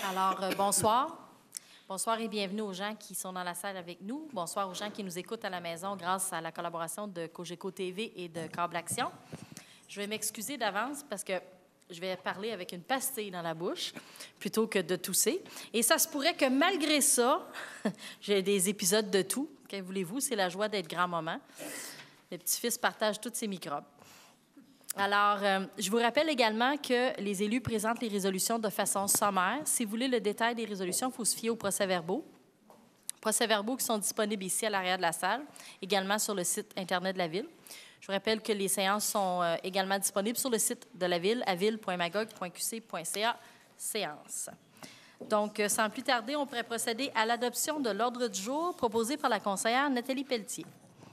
Alors, bonsoir. Bonsoir et bienvenue aux gens qui sont dans la salle avec nous. Bonsoir aux gens qui nous écoutent à la maison grâce à la collaboration de Cogeco TV et de Câble Action. Je vais m'excuser d'avance parce que je vais parler avec une pastille dans la bouche plutôt que de tousser. Et ça se pourrait que malgré ça, j'ai des épisodes de tout. Que voulez-vous? C'est la joie d'être grand-maman. Le petit-fils partage tous ses microbes. Alors, je vous rappelle également que les élus présentent les résolutions de façon sommaire. Si vous voulez le détail des résolutions, il faut se fier aux procès-verbaux. Procès-verbaux qui sont disponibles ici à l'arrière de la salle, également sur le site Internet de la Ville. Je vous rappelle que les séances sont également disponibles sur le site de la Ville, à ville.magog.qc.ca, séance. Donc, sans plus tarder, on pourrait procéder à l'adoption de l'ordre du jour proposé par la conseillère Nathalie Pelletier.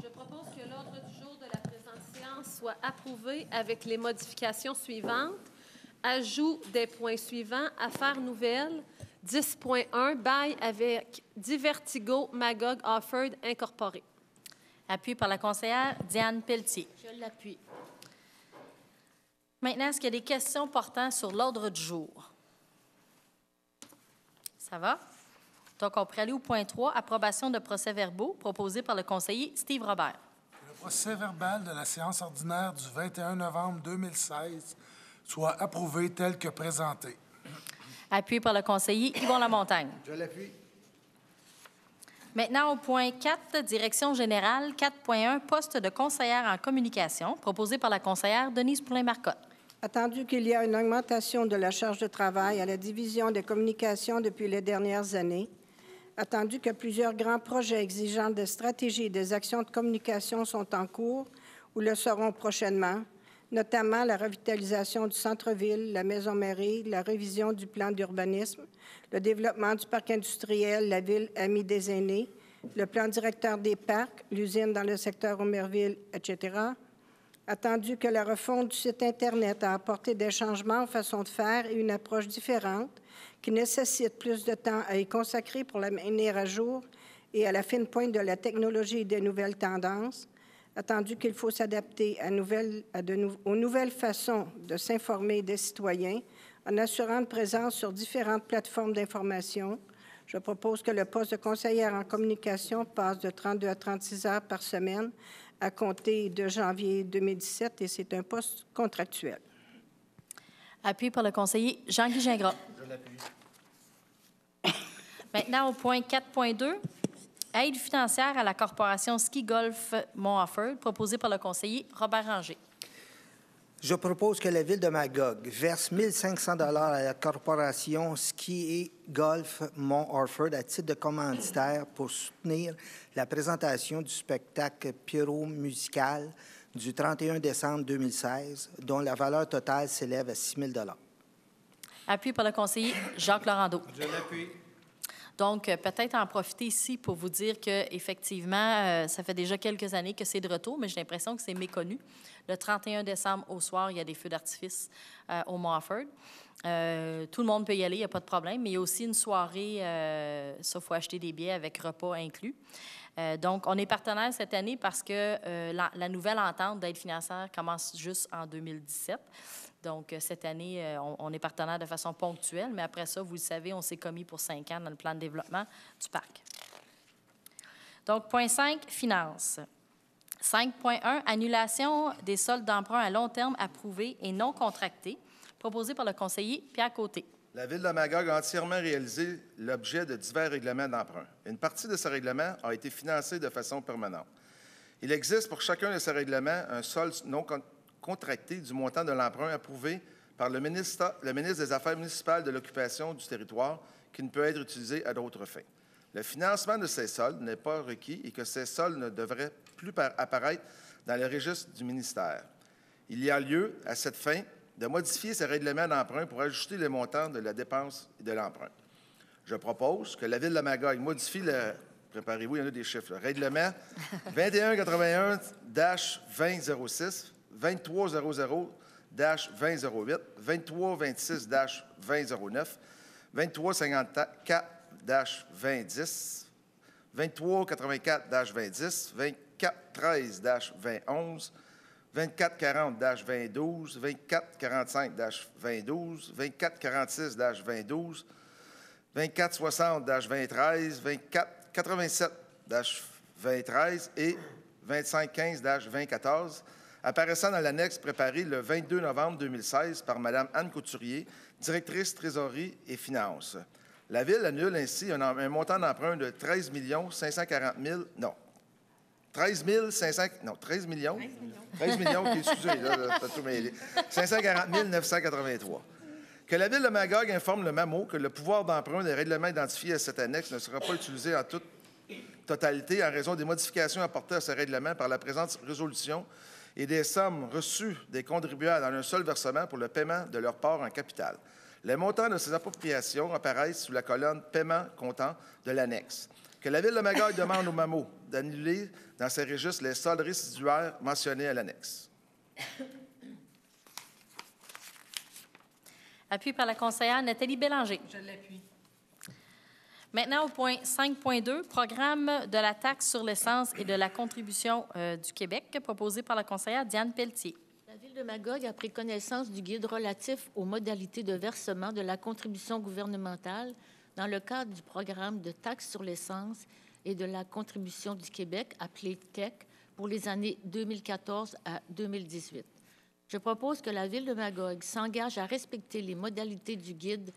Je propose que l'ordre du jour de la présente séance soit approuvé avec les modifications suivantes. Ajout des points suivants. Affaires nouvelles. 10.1. Bail avec Divertigo Magog Offord Incorporé. Appuyé par la conseillère Diane Pelletier. Je l'appuie. Maintenant, est-ce qu'il y a des questions portant sur l'ordre du jour? Ça va? Donc, on pourrait aller au point 3, approbation de procès-verbaux, proposé par le conseiller Steve Robert. Le procès-verbal de la séance ordinaire du 21 novembre 2016 soit approuvé tel que présenté. Appuyé par le conseiller Yvon Lamontagne. Je l'appuie. Maintenant, au point 4, direction générale, 4.1, poste de conseillère en communication, proposé par la conseillère Denise Poulin-Marcotte. Attendu qu'il y a une augmentation de la charge de travail à la division des communications depuis les dernières années, attendu que plusieurs grands projets exigeant des stratégies et des actions de communication sont en cours ou le seront prochainement, notamment la revitalisation du centre-ville, la maison-mairie, la révision du plan d'urbanisme, le développement du parc industriel, la ville amie des aînés, le plan directeur des parcs, l'usine dans le secteur Omerville, etc., attendu que la refonte du site Internet a apporté des changements en façon de faire et une approche différente qui nécessite plus de temps à y consacrer pour la maintenir à jour et à la fine pointe de la technologie et des nouvelles tendances, attendu qu'il faut s'adapter aux nouvelles façons de s'informer des citoyens en assurant une présence sur différentes plateformes d'information. Je propose que le poste de conseillère en communication passe de 32 à 36 heures par semaine à compter de janvier 2017 et c'est un poste contractuel. Appuyé par le conseiller Jean-Guy Gingras. Je l'appuie. Maintenant, au point 4.2, aide financière à la Corporation Ski Golf Mont-Offord, proposée par le conseiller Robert Ranger. Je propose que la Ville de Magog verse 1 500 $ à la Corporation Ski et Golf Mont-Offord à titre de commanditaire pour soutenir la présentation du spectacle pyro-musical du 31 décembre 2016, dont la valeur totale s'élève à 6 000 $. Appuyé par le conseiller Jacques Laurando. Je l'appuie. Donc, peut-être en profiter ici pour vous dire qu'effectivement, ça fait déjà quelques années que c'est de retour, mais j'ai l'impression que c'est méconnu. Le 31 décembre au soir, il y a des feux d'artifice au Mont-Offord. Tout le monde peut y aller, il n'y a pas de problème, mais il y a aussi une soirée, ça, il faut acheter des billets avec repas inclus. Donc, on est partenaire cette année parce que la nouvelle entente d'aide financière commence juste en 2017. Donc, cette année, on est partenaire de façon ponctuelle, mais après ça, vous le savez, on s'est commis pour 5 ans dans le plan de développement du parc. Donc, point 5, finances. 5.1, annulation des soldes d'emprunt à long terme approuvés et non contractés, proposé par le conseiller Pierre Côté. La Ville de Magog a entièrement réalisé l'objet de divers règlements d'emprunt. Une partie de ces règlements a été financée de façon permanente. Il existe pour chacun de ces règlements un solde non contracté du montant de l'emprunt approuvé par le ministre des Affaires municipales de l'occupation du territoire qui ne peut être utilisé à d'autres fins. Le financement de ces soldes n'est pas requis et que ces soldes ne devraient plus apparaître dans le registre du ministère. Il y a lieu, à cette fin, de modifier ces règlements d'emprunt pour ajuster les montants de la dépense et de l'emprunt. Je propose que la Ville de Magog modifie le... Préparez-vous, il y en a des chiffres. Le règlement 2181-2006, 2300-2008, 2326-2009, 2354-2010, 2384-2010, 2413-2011, 2440-2012, 2445-2012, 2446-2012, 2460-2013, 2487-2013 et 2515-2014, apparaissant dans l'annexe préparée le 22 novembre 2016 par Mme Anne Couturier, directrice trésorerie et finances. La Ville annule ainsi un montant d'emprunt de 13 540 000... Non. 13 millions, excusez, là, t'as tout mêlé. 540 983. Que la Ville de Magog informe le MAMO que le pouvoir d'emprunt des règlements identifiés à cette annexe ne sera pas utilisé en toute totalité en raison des modifications apportées à ce règlement par la présente résolution et des sommes reçues des contribuables dans un seul versement pour le paiement de leur part en capital. Les montants de ces appropriations apparaissent sous la colonne « Paiement comptant » de l'annexe. Que la Ville de Magog demande au MAMO d'annuler dans ses registres les soldes résiduaires mentionnés à l'annexe. Appui par la conseillère Nathalie Bélanger. Je l'appuie. Maintenant, au point 5.2, programme de la taxe sur l'essence et de la contribution du Québec, proposé par la conseillère Diane Pelletier. La Ville de Magog a pris connaissance du guide relatif aux modalités de versement de la contribution gouvernementale dans le cadre du programme de taxe sur l'essence et de la contribution du Québec, appelé TEC, pour les années 2014 à 2018. Je propose que la Ville de Magog s'engage à respecter les modalités du guide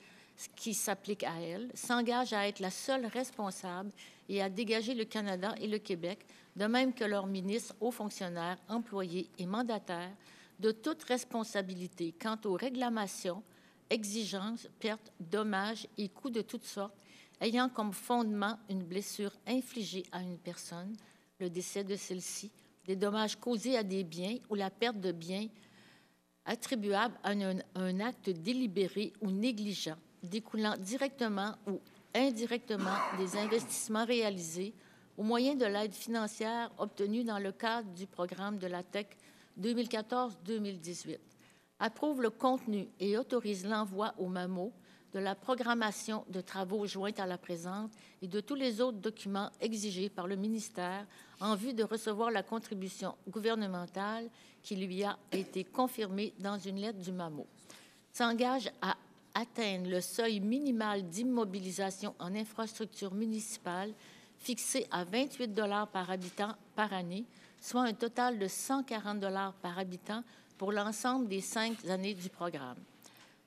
qui s'appliquent à elle, s'engage à être la seule responsable et à dégager le Canada et le Québec, de même que leurs ministres, hauts fonctionnaires, employés et mandataires, de toute responsabilité quant aux réclamations, exigences, pertes, dommages et coûts de toutes sortes ayant comme fondement une blessure infligée à une personne, le décès de celle-ci, des dommages causés à des biens ou la perte de biens attribuables à un acte délibéré ou négligent, découlant directement ou indirectement des investissements réalisés au moyen de l'aide financière obtenue dans le cadre du programme de la TEC 2014-2018. Approuve le contenu et autorise l'envoi au MAMO de la programmation de travaux jointe à la présente et de tous les autres documents exigés par le ministère en vue de recevoir la contribution gouvernementale qui lui a été confirmée dans une lettre du MAMO. S'engage à atteindre le seuil minimal d'immobilisation en infrastructure municipale fixé à 28 $ par habitant par année, soit un total de 140 $ par habitant pour l'ensemble des 5 années du programme.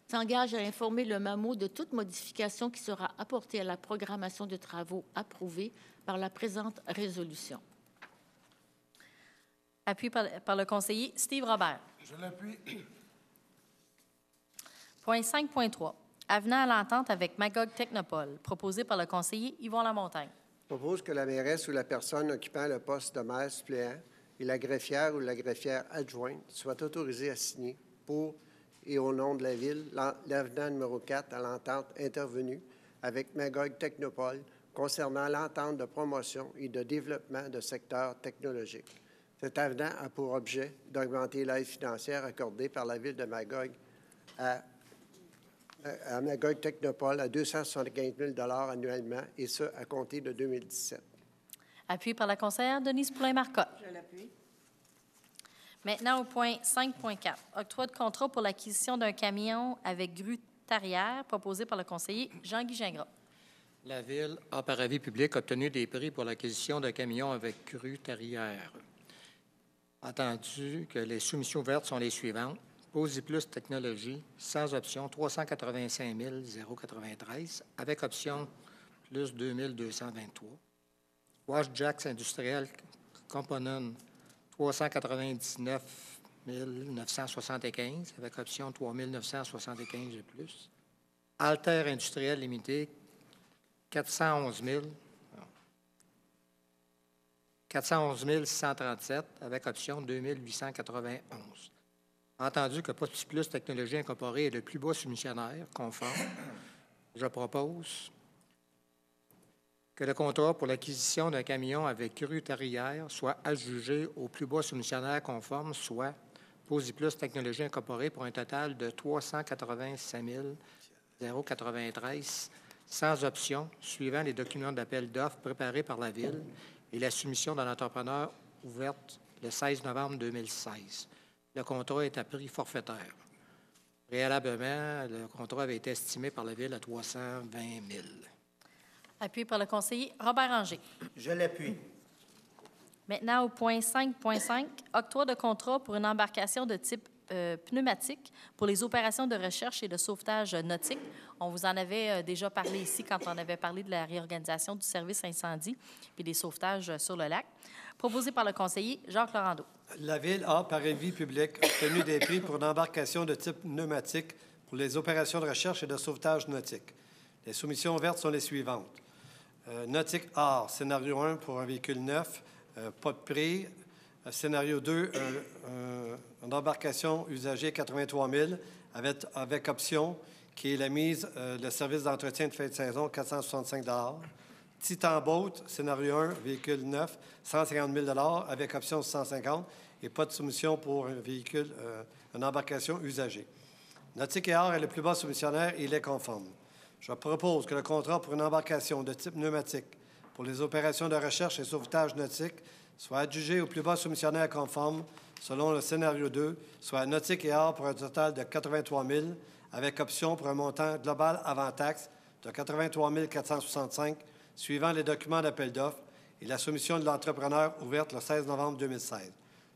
S'engage à informer le MAMO de toute modification qui sera apportée à la programmation de travaux approuvée par la présente résolution. Appui par le conseiller Steve Robert. Je l'appuie. Point 5.3. Avenant à l'entente avec Magog Technopole, proposé par le conseiller Yvon Lamontagne. Je propose que la mairesse ou la personne occupant le poste de maire suppléant et la greffière ou la greffière adjointe soient autorisés à signer pour et au nom de la Ville l'avenant numéro 4 à l'entente intervenue avec Magog Technopole concernant l'entente de promotion et de développement de secteurs technologiques. Cet avenant a pour objet d'augmenter l'aide financière accordée par la Ville de Magog à Magog Technopole à 275 000 $ annuellement, et ce, à compter de 2017. Appui par la conseillère Denise Poulain-Marcotte. Je l'appuie. Maintenant, au point 5.4. Octroi de contrat pour l'acquisition d'un camion avec grue tarière, proposé par le conseiller Jean-Guy Gingras. La Ville a, par avis public, obtenu des prix pour l'acquisition d'un camion avec grue tarière. Entendu que les soumissions ouvertes sont les suivantes. Posi-Plus Technologies, sans option, 385 093, avec option plus 2 223. Washjacks Industriel Component, 399 975, avec option 3 975 de plus. Alter Industriel Limité, 411 637, avec option 2 891. Entendu que Posi-Plus Technologies Incorporée est le plus bas soumissionnaire conforme, je propose que le contrat pour l'acquisition d'un camion avec grue tarière soit adjugé au plus bas soumissionnaire conforme, soit Posi-Plus Technologies Incorporée, pour un total de 385 093, sans option, suivant les documents d'appel d'offres préparés par la Ville et la soumission d'un entrepreneur ouverte le 16 novembre 2016. Le contrat est à prix forfaitaire. Préalablement, le contrat avait été estimé par la Ville à 320 000. Appuyé par le conseiller Robert Anger. Je l'appuie. Maintenant, au point 5.5, octroi de contrat pour une embarcation de type pneumatique pour les opérations de recherche et de sauvetage nautique. On vous en avait déjà parlé ici quand on avait parlé de la réorganisation du service incendie et des sauvetages sur le lac. Proposé par le conseiller Jacques Laurando. La Ville a, par avis public, obtenu des prix pour une embarcation de type pneumatique pour les opérations de recherche et de sauvetage nautique. Les soumissions ouvertes sont les suivantes. Nautique Art, scénario 1 pour un véhicule neuf, pas de prix. Scénario 2, une embarcation usagée 83 000 avec option, qui est la mise, le service d'entretien de fin de saison, 465 Titan Boat, scénario 1, véhicule neuf, 150 000 avec option 150 et pas de soumission pour un véhicule, une embarcation usagée. Nautique et Art est le plus bas soumissionnaire et il est conforme. Je propose que le contrat pour une embarcation de type pneumatique pour les opérations de recherche et sauvetage nautique soit adjugé au plus bas soumissionnaire conforme selon le scénario 2, soit Nautique et Art pour un total de 83 000 avec option pour un montant global avant taxe de 83 465 suivant les documents d'appel d'offres et la soumission de l'entrepreneur ouverte le 16 novembre 2016.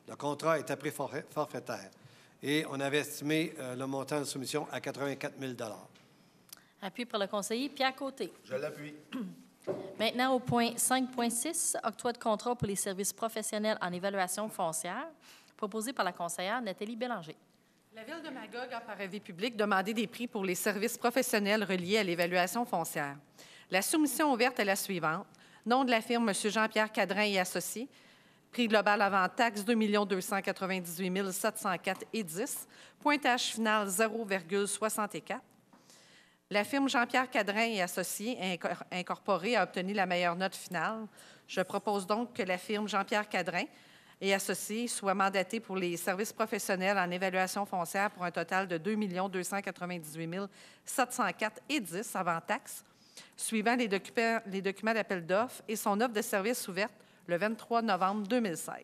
Le contrat est à prix forfaitaire et on avait estimé le montant de soumission à 84 000 Appuyé par le conseiller Pierre Côté. Je l'appuie. Maintenant, au point 5.6, octroi de contrat pour les services professionnels en évaluation foncière, proposé par la conseillère Nathalie Bélanger. La Ville de Magog a, par avis public, demandé des prix pour les services professionnels reliés à l'évaluation foncière. La soumission ouverte est la suivante. Nom de la firme, M. Jean-Pierre Cadrin et Associés. Prix global avant taxe, 2 298 704,10. Pointage final, 0,64. La firme Jean-Pierre Cadrin et Associés incorporée a obtenu la meilleure note finale. Je propose donc que la firme Jean-Pierre Cadrin et Associés soit mandatée pour les services professionnels en évaluation foncière pour un total de 2 298 704,10 avant taxe, suivant les documents d'appel d'offres et son offre de service ouverte le 23 novembre 2016.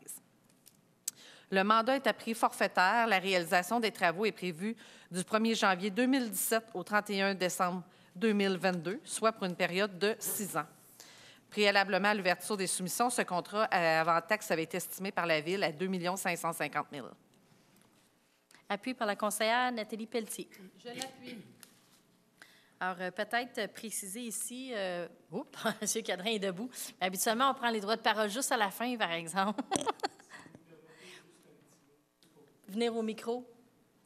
Le mandat est à prix forfaitaire. La réalisation des travaux est prévue du 1er janvier 2017 au 31 décembre 2022, soit pour une période de 6 ans. Préalablement à l'ouverture des soumissions, ce contrat avant taxe avait été estimé par la Ville à 2 550 000. Appuyé par la conseillère Nathalie Pelletier. Je l'appuie. Alors, peut-être préciser ici... M. Cadrin est debout. Mais habituellement, on prend les droits de parole juste à la fin, par exemple. Venir au micro.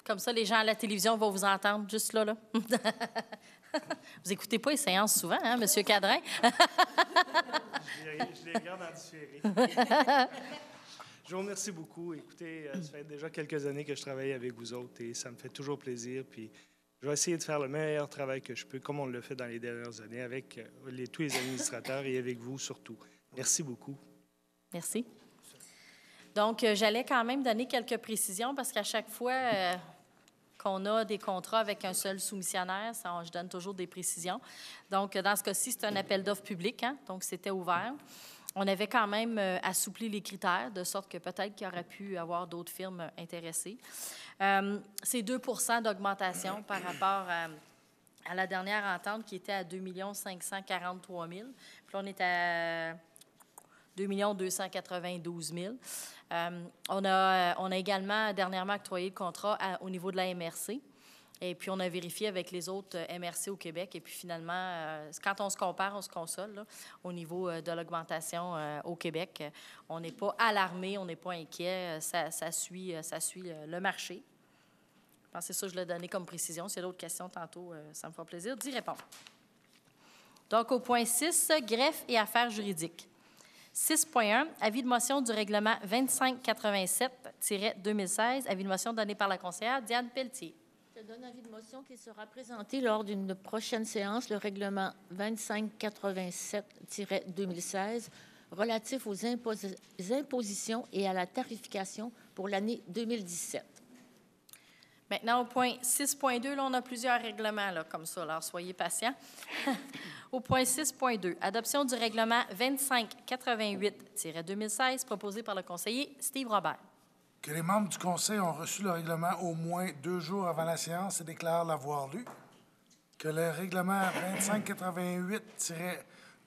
Comme ça, les gens à la télévision vont vous entendre, juste là. Vous n'écoutez pas les séances souvent, hein, M. Cadrin? Je les regarde en différé. Je vous remercie beaucoup. Écoutez, ça fait déjà quelques années que je travaille avec vous autres et ça me fait toujours plaisir. Puis je vais essayer de faire le meilleur travail que je peux, comme on le fait dans les dernières années, avec tous les administrateurs et avec vous surtout. Merci beaucoup. Merci. Donc, j'allais quand même donner quelques précisions parce qu'à chaque fois qu'on a des contrats avec un seul soumissionnaire, je donne toujours des précisions. Donc, dans ce cas-ci, c'est un appel d'offres public, hein, donc c'était ouvert. On avait quand même assoupli les critères, de sorte que peut-être qu'il y aurait pu avoir d'autres firmes intéressées. C'est 2 % d'augmentation par rapport à la dernière entente qui était à 2 543 000. Puis là, on est à 2 292 000. On a également dernièrement octroyé le contrat au niveau de la MRC. Et puis, on a vérifié avec les autres MRC au Québec. Et puis, finalement, quand on se compare, on se console là, au niveau de l'augmentation au Québec. On n'est pas alarmé, on n'est pas inquiet. Ça suit le marché. Je pense que c'est ça que je l'ai donné comme précision. S'il y a d'autres questions tantôt, ça me fera plaisir d'y répondre. Donc, au point 6, greffe et affaires juridiques. 6.1, avis de motion du règlement 2587-2016, avis de motion donné par la conseillère Diane Pelletier. Je donne avis de motion qui sera présenté lors d'une prochaine séance, le règlement 2587-2016, relatif aux impositions et à la tarification pour l'année 2017. Maintenant, au point 6.2, là, on a plusieurs règlements là, comme ça, alors soyez patients. Au point 6.2, adoption du règlement 2588-2016, proposé par le conseiller Steve Robert. Que les membres du Conseil ont reçu le règlement au moins 2 jours avant la séance et déclarent l'avoir lu. Que le règlement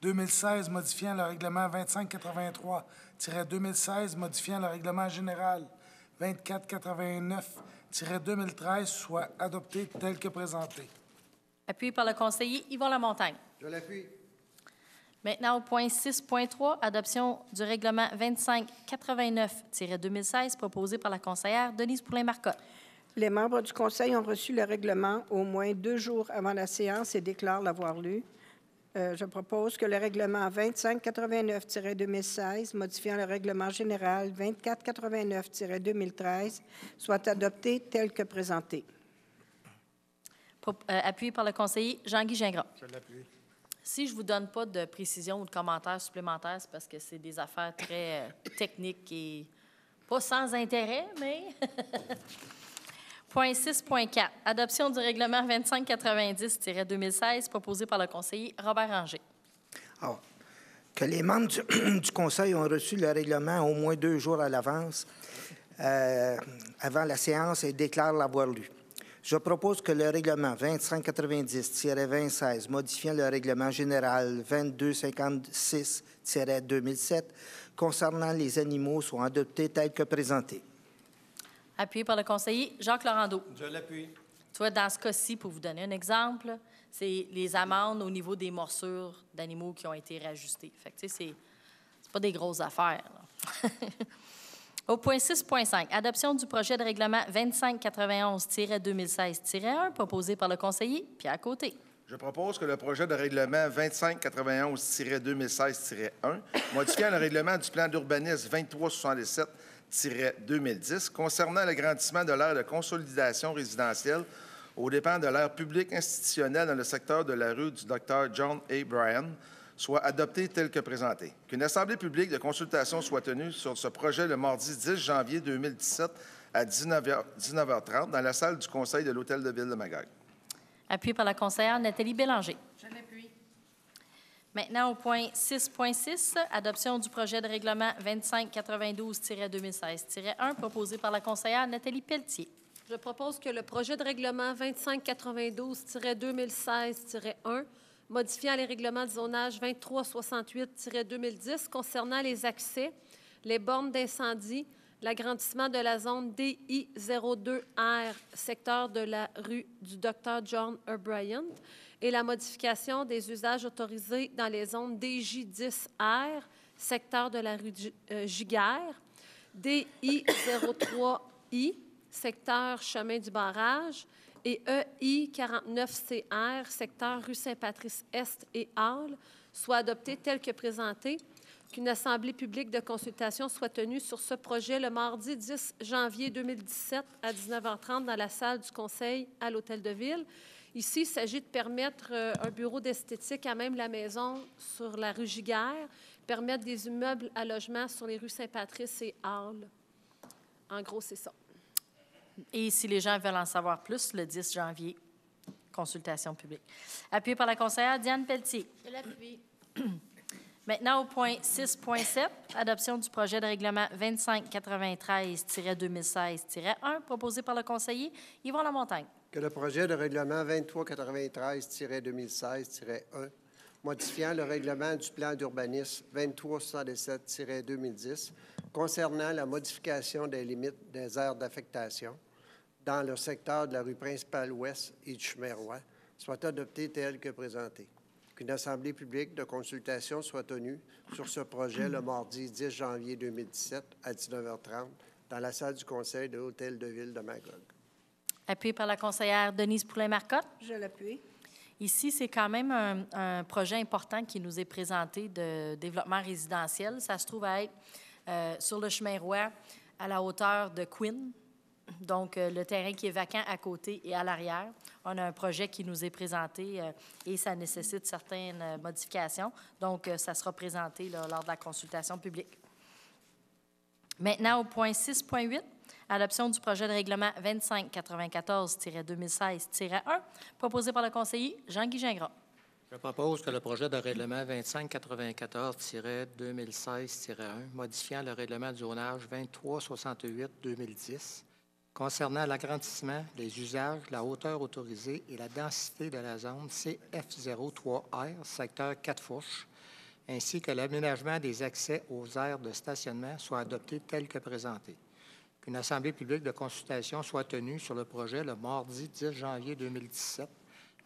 2588-2016 modifiant le règlement 2583-2016 modifiant le règlement général 2489-2013 soit adopté tel que présenté. Appuyé par le conseiller Yvon Lamontagne. Je l'appuie. Maintenant, au point 6.3, adoption du règlement 2589-2016 proposé par la conseillère Denise Poulin-Marcotte. Les membres du Conseil ont reçu le règlement au moins 2 jours avant la séance et déclarent l'avoir lu. Je propose que le règlement 2589-2016, modifiant le règlement général 2489-2013, soit adopté tel que présenté. Appuyé par le conseiller Jean-Guy Gingras. Je l'appuie. Si je ne vous donne pas de précision ou de commentaires supplémentaires, c'est parce que c'est des affaires très techniques et pas sans intérêt, mais... Point 6.4. Adoption du règlement 2590-2016 proposé par le conseiller Robert Ranger. Alors, que les membres du Conseil ont reçu le règlement au moins 2 jours à l'avance avant la séance et déclarent l'avoir lu. Je propose que le règlement 2590-2016 modifiant le règlement général 2256-2007 concernant les animaux soit adopté tel que présenté. Appuyé par le conseiller Jacques Laurando. Je l'appuie. Tu vois, dans ce cas-ci, pour vous donner un exemple, c'est les amendes au niveau des morsures d'animaux qui ont été réajustées. Fait que, tu sais, c'est pas des grosses affaires. Au point 6.5, adoption du projet de règlement 2591-2016-1 proposé par le conseiller Pierre Côté. Je propose que le projet de règlement 2591-2016-1, modifiant le règlement du plan d'urbanisme 2377-2010 concernant l'agrandissement de l'aire de consolidation résidentielle aux dépens de l'aire publique institutionnelle dans le secteur de la rue du Dr. John A. Bryan, soit adopté tel que présenté. Qu'une assemblée publique de consultation soit tenue sur ce projet le mardi 10 janvier 2017 à 19h30 dans la salle du Conseil de l'Hôtel de Ville de Magog. Appuyé par la conseillère Nathalie Bélanger. Je l'appuie. Maintenant, au point 6.6, adoption du projet de règlement 2592-2016-1 proposé par la conseillère Nathalie Pelletier. Je propose que le projet de règlement 2592-2016-1, modifiant les règlements de zonage 2368-2010 concernant les accès, les bornes d'incendie, l'agrandissement de la zone DI02R, secteur de la rue du Dr. John O'Brien, et la modification des usages autorisés dans les zones DJ10R, secteur de la rue Giguère, DI03I, secteur chemin du barrage, et EI49CR, secteur rue Saint-Patrice-Est et Hall, soit adopté tel que présenté. Qu'une assemblée publique de consultation soit tenue sur ce projet le mardi 10 janvier 2017 à 19h30 dans la salle du Conseil à l'Hôtel de Ville. Ici, il s'agit de permettre un bureau d'esthétique à même la maison sur la rue Giguère, permettre des immeubles à logement sur les rues Saint-Patrice et Hall. En gros, c'est ça. Et si les gens veulent en savoir plus, le 10 janvier, consultation publique. Appuyé par la conseillère Diane Pelletier. Je l'appuie. Maintenant, au point 6.7, adoption du projet de règlement 2593-2016-1 proposé par le conseiller Yvon Lamontagne. Que le projet de règlement 2393-2016-1, modifiant le règlement du plan d'urbanisme 2377-2010 concernant la modification des limites des aires d'affectation dans le secteur de la rue principale ouest et du chemin Roy, soit adopté tel que présenté. Qu'une assemblée publique de consultation soit tenue sur ce projet le mardi 10 janvier 2017 à 19h30 dans la salle du Conseil de l'Hôtel de Ville de Magog. Appuyé par la conseillère Denise Poulin-Marcotte. Je l'appuie. Ici, c'est quand même un projet important qui nous est présenté de développement résidentiel. Ça se trouve à être sur le chemin Roy, à la hauteur de Quinn. Donc, le terrain qui est vacant à côté et à l'arrière. On a un projet qui nous est présenté et ça nécessite certaines modifications. Donc, ça sera présenté là, lors de la consultation publique. Maintenant, au point 6.8, adoption du projet de règlement 2594-2016-1, proposé par le conseiller Jean-Guy Gingras. Je propose que le projet de règlement 2594-2016-1, modifiant le règlement du zonage 2368-2010, concernant l'agrandissement, les usages, la hauteur autorisée et la densité de la zone CF03R, secteur 4 Fourches, ainsi que l'aménagement des accès aux aires de stationnement soit adopté tel que présenté. Qu'une assemblée publique de consultation soit tenue sur le projet le mardi 10 janvier 2017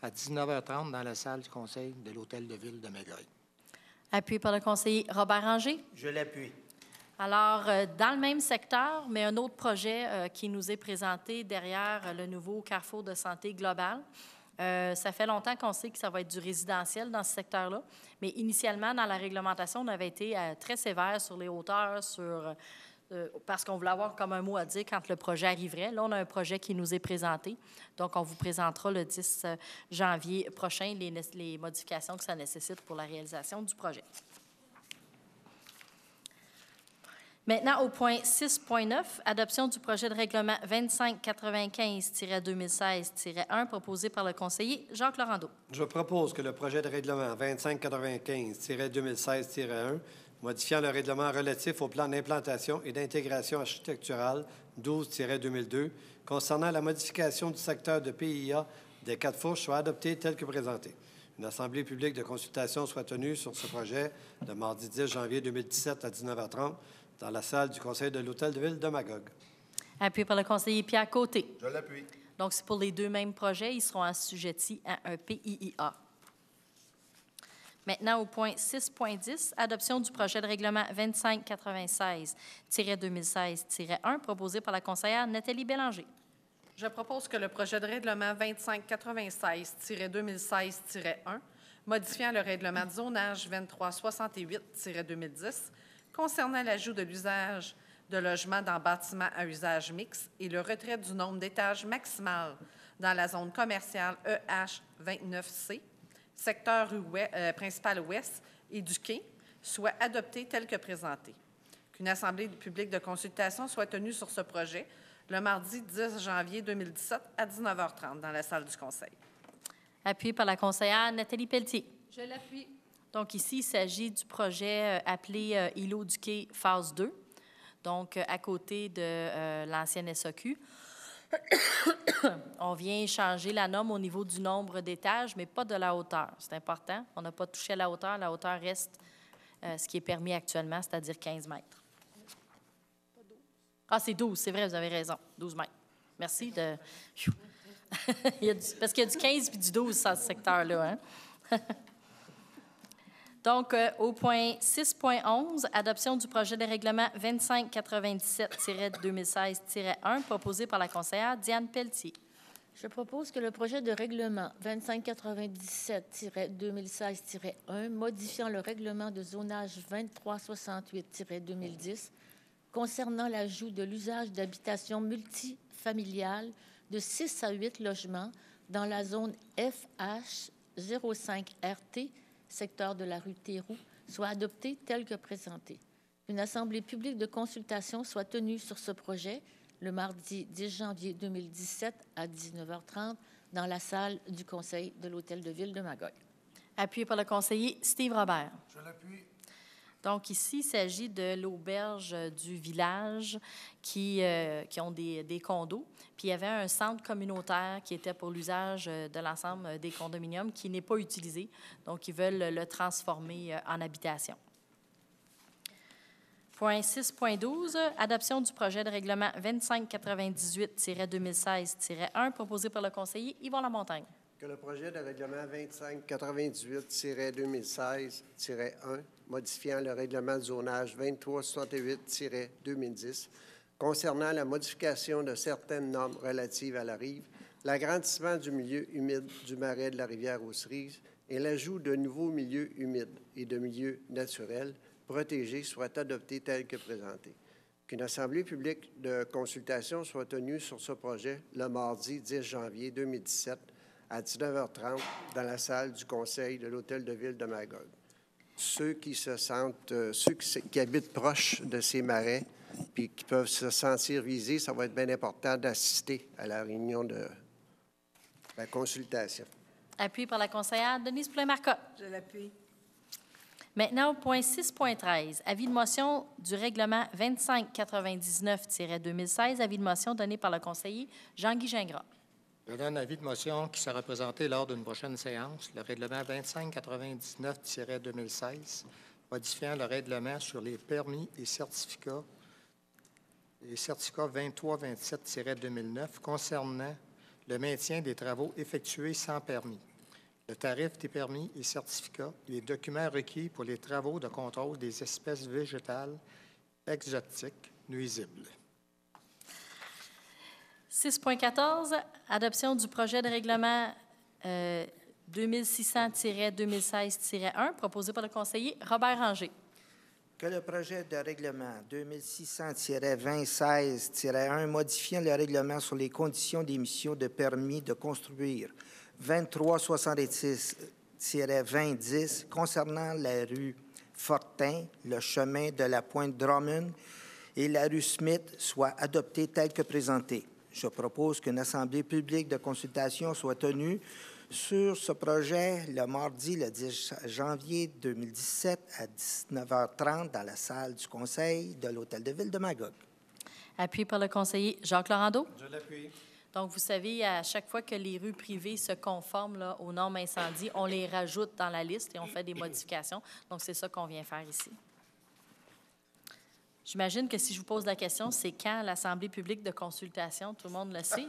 à 19h30 dans la salle du conseil de l'Hôtel de Ville de Magog. Appuyé par le conseiller Robert Ranger. Je l'appuie. Alors, dans le même secteur, mais un autre projet qui nous est présenté derrière le nouveau Carrefour de santé global. Ça fait longtemps qu'on sait que ça va être du résidentiel dans ce secteur-là, mais initialement, dans la réglementation, on avait été très sévère sur les hauteurs, parce qu'on voulait avoir comme un mot à dire quand le projet arriverait. Là, on a un projet qui nous est présenté, donc on vous présentera le 10 janvier prochain les modifications que ça nécessite pour la réalisation du projet. Maintenant, au point 6.9, adoption du projet de règlement 2595-2016-1 proposé par le conseiller Jacques Laurando. Je propose que le projet de règlement 2595-2016-1, modifiant le règlement relatif au plan d'implantation et d'intégration architecturale 12-2002, concernant la modification du secteur de PIA des 4 Fourches, soit adopté tel que présenté. Une assemblée publique de consultation soit tenue sur ce projet le mardi 10 janvier 2017 à 19h30 dans la salle du conseil de l'Hôtel de Ville de Magog. Appuyé par le conseiller Pierre Côté. Je l'appuie. Donc, c'est pour les deux mêmes projets. Ils seront assujettis à un PIIA. Maintenant, au point 6.10, adoption du projet de règlement 2596-2016-1 proposé par la conseillère Nathalie Bélanger. Je propose que le projet de règlement 2596-2016-1, modifiant le règlement de zonage 2368-2010, concernant l'ajout de l'usage de logements dans bâtiments à usage mixte et le retrait du nombre d'étages maximal dans la zone commerciale EH29C, secteur rue principale ouest et du quai, soit adopté tel que présenté. Qu'une assemblée publique de consultation soit tenue sur ce projet le mardi 10 janvier 2017 à 19h30 dans la salle du conseil. Appuyé par la conseillère Nathalie Pelletier. Je l'appuie. Donc, ici, il s'agit du projet appelé Îlot du Quai, phase 2, donc à côté de l'ancienne SAQ. On vient changer la norme au niveau du nombre d'étages, mais pas de la hauteur. C'est important. On n'a pas touché à la hauteur. La hauteur reste ce qui est permis actuellement, c'est-à-dire 15 mètres. Ah, c'est 12, c'est vrai, vous avez raison. 12 mètres. Merci de... Parce qu'il y a du 15 et du 12 dans ce secteur-là, hein? Donc, au point 6.11, adoption du projet de règlement 2597-2016-1 proposé par la conseillère Diane Pelletier. Je propose que le projet de règlement 2597-2016-1, modifiant le règlement de zonage 2368-2010, concernant l'ajout de l'usage d'habitations multifamiliales de 6 à 8 logements dans la zone FH05RT, secteur de la rue Théroux, soit adopté tel que présenté. Une assemblée publique de consultation soit tenue sur ce projet le mardi 10 janvier 2017 à 19h30 dans la salle du conseil de l'Hôtel de Ville de Magog. Appuyé par le conseiller Steve Robert. Je l'appuie. Donc, ici, il s'agit de l'auberge du village qui ont des condos. Puis, il y avait un centre communautaire qui était pour l'usage de l'ensemble des condominiums qui n'est pas utilisé. Donc, ils veulent le transformer en habitation. Point 6.12, adoption du projet de règlement 2598-2016-1 proposé par le conseiller Yvon Lamontagne. Que le projet de règlement 2598-2016-1, modifiant le règlement de zonage 2368-2010, concernant la modification de certaines normes relatives à la rive, l'agrandissement du milieu humide du marais de la rivière aux Cerises et l'ajout de nouveaux milieux humides et de milieux naturels protégés soit adopté tel que présenté. Qu'une assemblée publique de consultation soit tenue sur ce projet le mardi 10 janvier 2017 à 19h30 dans la salle du conseil de l'Hôtel de Ville de Magog. Ceux qui habitent proche de ces marais puis qui peuvent se sentir visés, ça va être bien important d'assister à la réunion de la consultation. Appuyé par la conseillère Denise Poulin-Marcotte. Je l'appuie. Maintenant, au point 6.13, avis de motion du règlement 2599-2016, avis de motion donné par le conseiller Jean-Guy Gingras. Je donne avis de motion qui sera présenté lors d'une prochaine séance, le règlement 2599-2016, modifiant le règlement sur les permis et certificats 2327-2009 concernant le maintien des travaux effectués sans permis, le tarif des permis et certificats et les documents requis pour les travaux de contrôle des espèces végétales exotiques nuisibles. 6.14, adoption du projet de règlement 2600-2016-1, proposé par le conseiller Robert Ranger. Que le projet de règlement 2600-2016-1 modifiant le règlement sur les conditions d'émission de permis de construire 2366-2010 concernant la rue Fortin, le chemin de la Pointe Drummond et la rue Smith soit adopté tel que présenté. Je propose qu'une assemblée publique de consultation soit tenue sur ce projet le mardi, le 10 janvier 2017 à 19h30 dans la salle du Conseil de l'Hôtel de Ville de Magog. Appuyé par le conseiller Jacques Laurando. Je l'appuie. Donc, vous savez, à chaque fois que les rues privées se conforment là, aux normes incendies, on les rajoute dans la liste et on fait des modifications. Donc, c'est ça qu'on vient faire ici. J'imagine que si je vous pose la question, c'est quand l'Assemblée publique de consultation? Tout le monde le sait.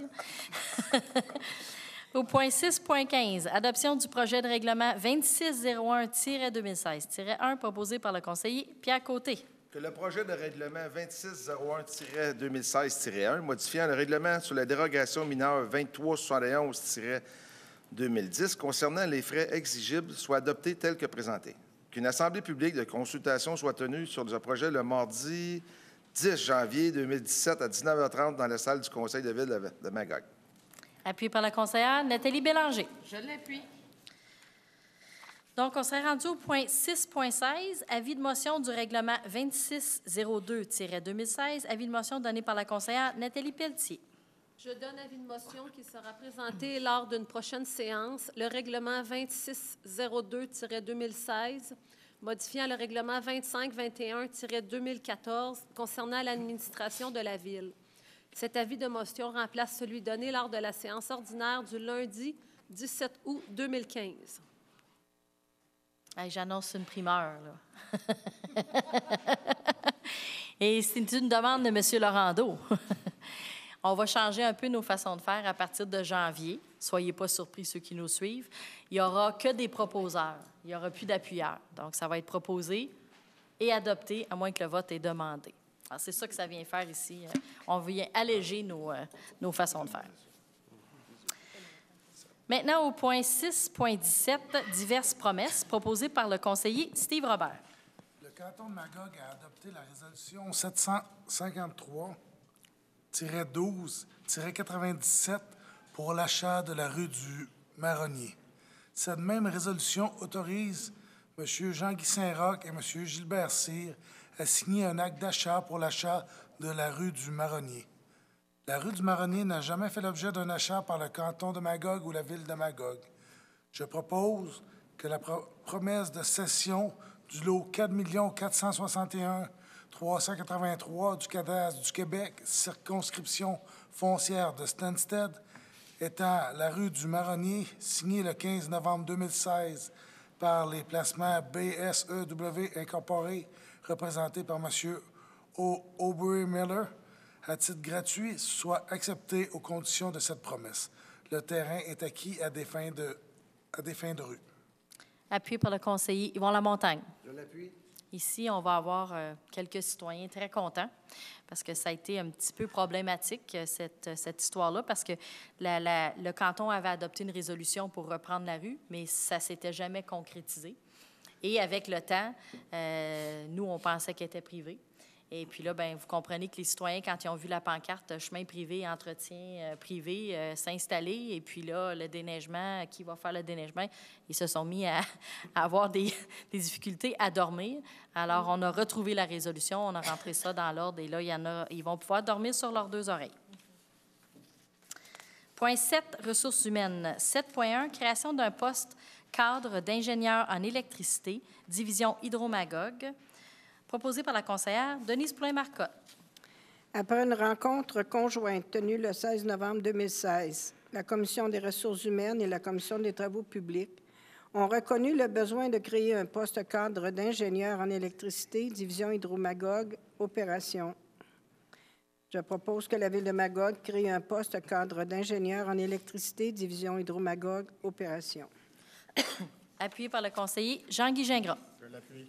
Au point 6.15, adoption du projet de règlement 2601-2016-1 proposé par le conseiller Pierre Côté. Que le projet de règlement 2601-2016-1 modifiant le règlement sur la dérogation mineure 2371-2010 concernant les frais exigibles soit adopté tel que présenté. Qu'une assemblée publique de consultation soit tenue sur ce projet le mardi 10 janvier 2017 à 19h30 dans la salle du Conseil de ville de Magog. Appuyé par la conseillère Nathalie Bélanger. Je l'appuie. Donc, on serait rendu au point 6.16, avis de motion du règlement 2602-2016, avis de motion donné par la conseillère Nathalie Pelletier. Je donne avis de motion qui sera présenté lors d'une prochaine séance, le règlement 2602-2016, modifiant le règlement 2521-2014 concernant l'administration de la Ville. Cet avis de motion remplace celui donné lors de la séance ordinaire du lundi 17 août 2015. Hey, j'annonce une primeur, là. Et c'est une demande de M. Laurando. On va changer un peu nos façons de faire à partir de janvier. Soyez pas surpris, ceux qui nous suivent. Il n'y aura que des proposeurs. Il n'y aura plus d'appuyeurs. Donc, ça va être proposé et adopté, à moins que le vote ait demandé. Alors, c'est ça que ça vient faire ici. On vient alléger nos façons de faire. Maintenant, au point 6.17, diverses promesses proposées par le conseiller Steve Robert. Le canton de Magog a adopté la résolution 753-12-97 pour l'achat de la rue du Marronnier. Cette même résolution autorise M. Jean-Guy Saint-Roch et M. Gilbert Cyr à signer un acte d'achat pour l'achat de la rue du Marronnier. La rue du Marronnier n'a jamais fait l'objet d'un achat par le canton de Magog ou la ville de Magog. Je propose que la promesse de cession du lot 4 461 383 du cadastre du Québec, circonscription foncière de Stansted, étant la rue du Marronnier, signée le 15 novembre 2016 par les placements BSEW Incorporé, représentés par M. Aubrey Miller, à titre gratuit, soit accepté aux conditions de cette promesse. Le terrain est acquis à des fins de rue. Appuyé par le conseiller Yvon Lamontagne. Je l'appuie. Ici, on va avoir quelques citoyens très contents parce que ça a été un petit peu problématique, cette histoire-là, parce que le canton avait adopté une résolution pour reprendre la rue, mais ça ne s'était jamais concrétisé. Et avec le temps, nous, on pensait qu'elle était privée. Et puis là, bien, vous comprenez que les citoyens, quand ils ont vu la pancarte « chemin privé, entretien privé » s'installer, et puis là, le déneigement, qui va faire le déneigement, ils se sont mis à avoir des difficultés à dormir. Alors, on a retrouvé la résolution, on a rentré ça dans l'ordre, et là, ils vont pouvoir dormir sur leurs deux oreilles. Point 7, ressources humaines. 7.1, création d'un poste cadre d'ingénieur en électricité, division Hydro-Magog, proposé par la conseillère Denise Poulin-Marcotte. Après une rencontre conjointe tenue le 16 novembre 2016, la Commission des ressources humaines et la Commission des travaux publics ont reconnu le besoin de créer un poste cadre d'ingénieur en électricité, division Hydro-Magog, opération. Je propose que la Ville de Magog crée un poste cadre d'ingénieur en électricité, division Hydro-Magog, opération. Appuyé par le conseiller Jean-Guy Gingras. Je l'appuie.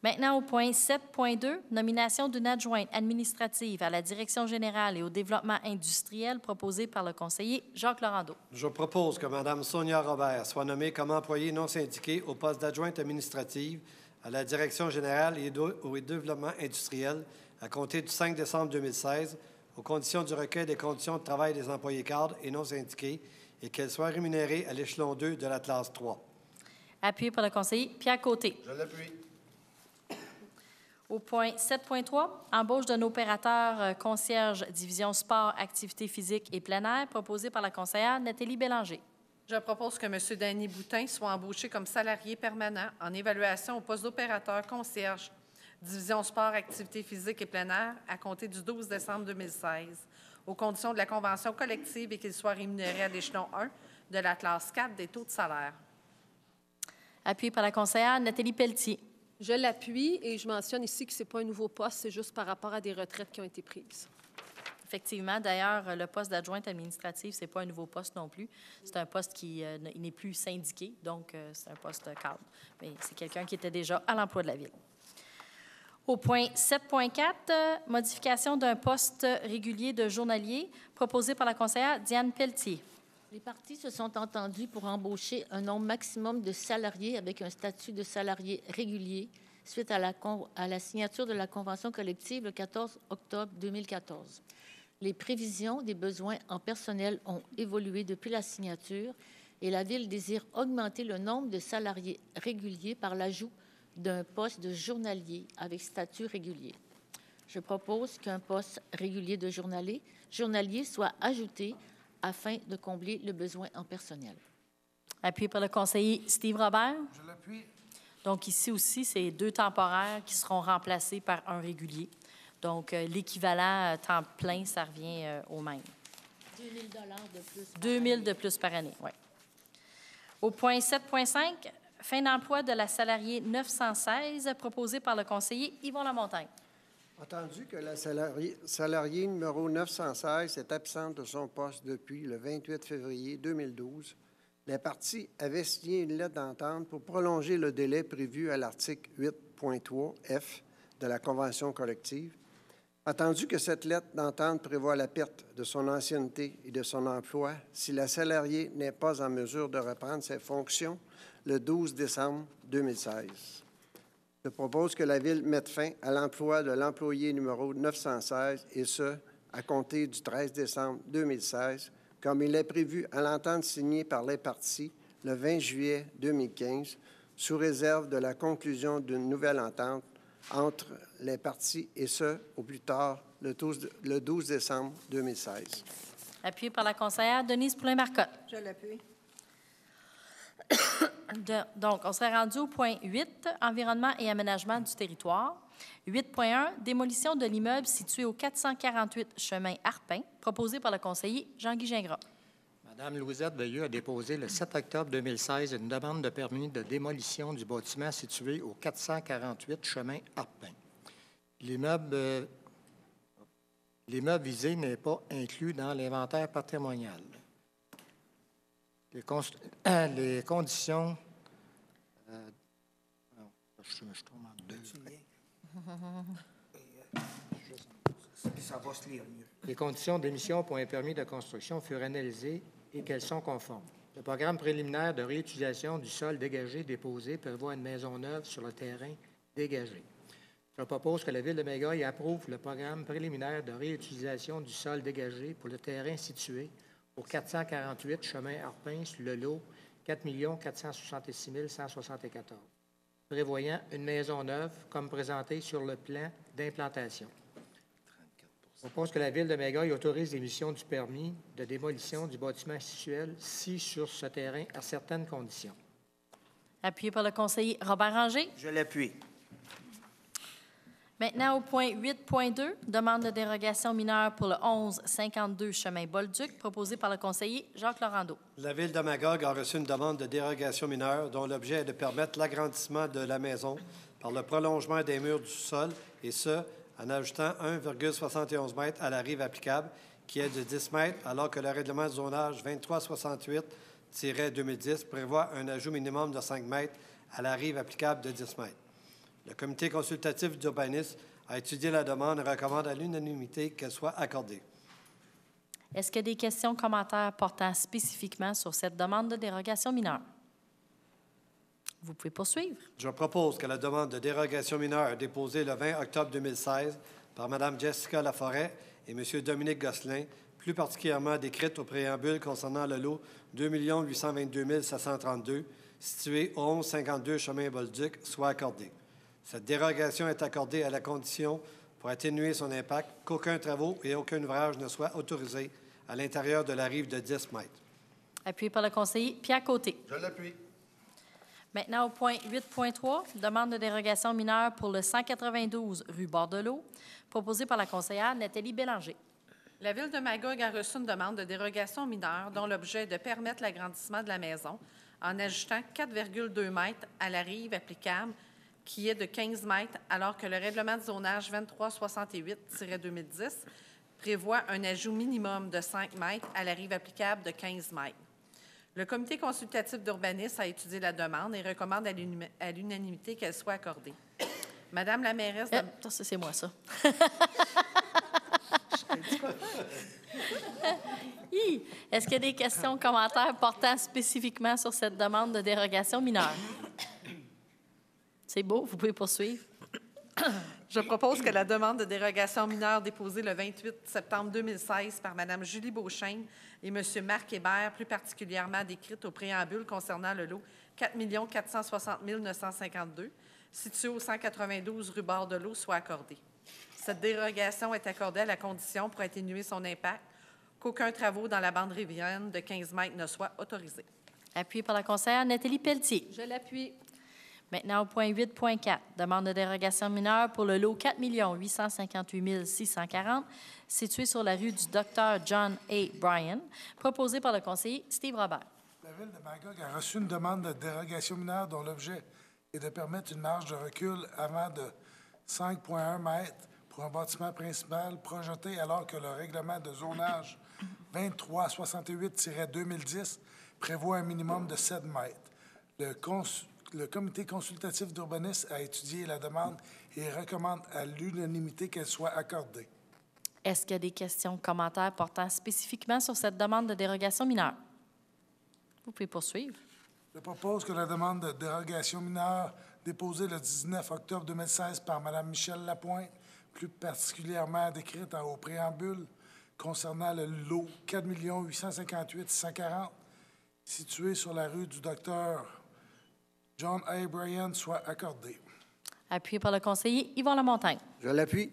Maintenant, au point 7.2, nomination d'une adjointe administrative à la Direction générale et au développement industriel proposée par le conseiller Jacques Laurando. Je propose que Mme Sonia Robert soit nommée comme employée non syndiquée au poste d'adjointe administrative à la Direction générale et au développement industriel à compter du 5 décembre 2016, aux conditions du recueil des conditions de travail des employés cadres et non syndiqués, et qu'elle soit rémunérée à l'échelon 2 de la classe 3. Appuyé par le conseiller Pierre Côté. Je l'appuie. Au point 7.3, embauche d'un opérateur concierge division sport, activités physiques et plein air, proposé par la conseillère Nathalie Bélanger. Je propose que M. Danny Boutin soit embauché comme salarié permanent en évaluation au poste d'opérateur concierge, division sport, activités physiques et plein air, à compter du 12 décembre 2016, aux conditions de la convention collective et qu'il soit rémunéré à l'échelon 1 de la classe 4 des taux de salaire. Appuyé par la conseillère Nathalie Pelletier. Je l'appuie et je mentionne ici que ce n'est pas un nouveau poste, c'est juste par rapport à des retraites qui ont été prises. Effectivement. D'ailleurs, le poste d'adjointe administrative, ce n'est pas un nouveau poste non plus. C'est un poste qui n'est plus syndiqué, donc c'est un poste cadre. Mais c'est quelqu'un qui était déjà à l'emploi de la Ville. Au point 7.4, modification d'un poste régulier de journalier, proposé par la conseillère Diane Pelletier. Les parties se sont entendues pour embaucher un nombre maximum de salariés avec un statut de salarié régulier suite à la signature de la convention collective le 14 octobre 2014. Les prévisions des besoins en personnel ont évolué depuis la signature et la Ville désire augmenter le nombre de salariés réguliers par l'ajout d'un poste de journalier avec statut régulier. Je propose qu'un poste régulier de journalier soit ajouté afin de combler le besoin en personnel. Appuyé par le conseiller Steve Robert. Je l'appuie. Donc, ici aussi, c'est 2 temporaires qui seront remplacés par un régulier. Donc, l'équivalent temps plein, ça revient au même. 2 000 de plus. 2 000 de plus par année, oui. Au point 7.5, fin d'emploi de la salariée 916, proposée par le conseiller Yvon Lamontagne. Entendu que la salariée numéro 916 est absente de son poste depuis le 28 février 2012, les parties avaient signé une lettre d'entente pour prolonger le délai prévu à l'article 8.3 F de la Convention collective. Attendu que cette lettre d'entente prévoit la perte de son ancienneté et de son emploi si la salariée n'est pas en mesure de reprendre ses fonctions le 12 décembre 2016. Je propose que la Ville mette fin à l'emploi de l'employé numéro 916, et ce, à compter du 13 décembre 2016, comme il est prévu à l'entente signée par les parties le 20 juillet 2015, sous réserve de la conclusion d'une nouvelle entente entre les parties, et ce, au plus tard, le 12 décembre 2016. Appuyé par la conseillère Denise Poulin-Marcotte. Je l'appuie. Donc, on serait rendu au point 8, environnement et aménagement du territoire. 8.1, démolition de l'immeuble situé au 448 chemin Harpin, proposé par le conseiller Jean-Guy Gingras. Mme Louisette Veilleux a déposé le 7 octobre 2016 une demande de permis de démolition du bâtiment situé au 448 chemin Harpin. L'immeuble visé n'est pas inclus dans l'inventaire patrimonial. Les conditions... je tombe en deux. Ça va se lire mieux. Les conditions d'émission pour un permis de construction furent analysées et qu'elles sont conformes. Le programme préliminaire de réutilisation du sol dégagé déposé prévoit une maison neuve sur le terrain dégagé. Je propose que la Ville de Magog approuve le programme préliminaire de réutilisation du sol dégagé pour le terrain situé au 448 chemin Harpin sur le lot 4 466 174, prévoyant une maison neuve comme présentée sur le plan d'implantation. Je propose que la Ville de Magog autorise l'émission du permis de démolition du bâtiment institutionnel si sur ce terrain à certaines conditions. Appuyé par le conseiller Robert Ranger. Je l'appuie. Maintenant, au point 8.2, demande de dérogation mineure pour le 1152 chemin Bolduc, proposé par le conseiller Jacques Laurando. La Ville de Magog a reçu une demande de dérogation mineure dont l'objet est de permettre l'agrandissement de la maison par le prolongement des murs du sol, et ce, en ajoutant 1,71 m à la rive applicable, qui est de 10 mètres, alors que le règlement de zonage 2368-2010 prévoit un ajout minimum de 5 mètres à la rive applicable de 10 mètres. Le comité consultatif d'urbanisme a étudié la demande et recommande à l'unanimité qu'elle soit accordée. Est-ce qu'il y a des questions, commentaires portant spécifiquement sur cette demande de dérogation mineure? Vous pouvez poursuivre. Je propose que la demande de dérogation mineure déposée le 20 octobre 2016 par Mme Jessica Laforêt et M. Dominique Gosselin, plus particulièrement décrite au préambule concernant le lot 2 822 732, situé au 1152 chemin Bolduc, soit accordée. Cette dérogation est accordée à la condition, pour atténuer son impact, qu'aucun travaux et aucun ouvrage ne soient autorisés à l'intérieur de la rive de 10 mètres. Appuyé par le conseiller Pierre Côté. Je l'appuie. Maintenant, au point 8.3, demande de dérogation mineure pour le 192 rue Bordelot, proposé par la conseillère Nathalie Bélanger. La Ville de Magog a reçu une demande de dérogation mineure dont l'objet est de permettre l'agrandissement de la maison en ajoutant 4,2 mètres à la rive applicable, qui est de 15 mètres, alors que le règlement de zonage 2368-2010 prévoit un ajout minimum de 5 mètres à la rive applicable de 15 mètres. Le comité consultatif d'urbanisme a étudié la demande et recommande à l'unanimité qu'elle soit accordée. Madame la mairesse... C'est moi, ça. Est-ce qu'il y a des questions, commentaires portant spécifiquement sur cette demande de dérogation mineure? C'est beau, vous pouvez poursuivre. Je propose que la demande de dérogation mineure déposée le 28 septembre 2016 par Mme Julie Beauchesne et M. Marc Hébert, plus particulièrement décrite au préambule concernant le lot 4 460 952, situé au 192 rue Bordelot, soit accordée. Cette dérogation est accordée à la condition, pour atténuer son impact, qu'aucun travaux dans la bande riveraine de 15 mètres ne soit autorisé. Appuyé par la conseillère Nathalie Pelletier. Je l'appuie. Maintenant, au point 8.4, demande de dérogation mineure pour le lot 4 858 640, situé sur la rue du Dr. John A. Bryan, proposé par le conseiller Steve Robert. La Ville de Magog a reçu une demande de dérogation mineure dont l'objet est de permettre une marge de recul avant de 5,1 mètres pour un bâtiment principal projeté alors que le règlement de zonage 2368-2010 prévoit un minimum de 7 mètres. Le comité consultatif d'urbanisme a étudié la demande et recommande à l'unanimité qu'elle soit accordée. Est-ce qu'il y a des questions, commentaires portant spécifiquement sur cette demande de dérogation mineure? Vous pouvez poursuivre. Je propose que la demande de dérogation mineure déposée le 19 octobre 2016 par Mme Michèle Lapointe, plus particulièrement décrite au préambule concernant le lot 4 858 640, situé sur la rue du Dr. John A. Bryan, soit accordée. Appuyé par le conseiller Yvon Lamontagne. Je l'appuie.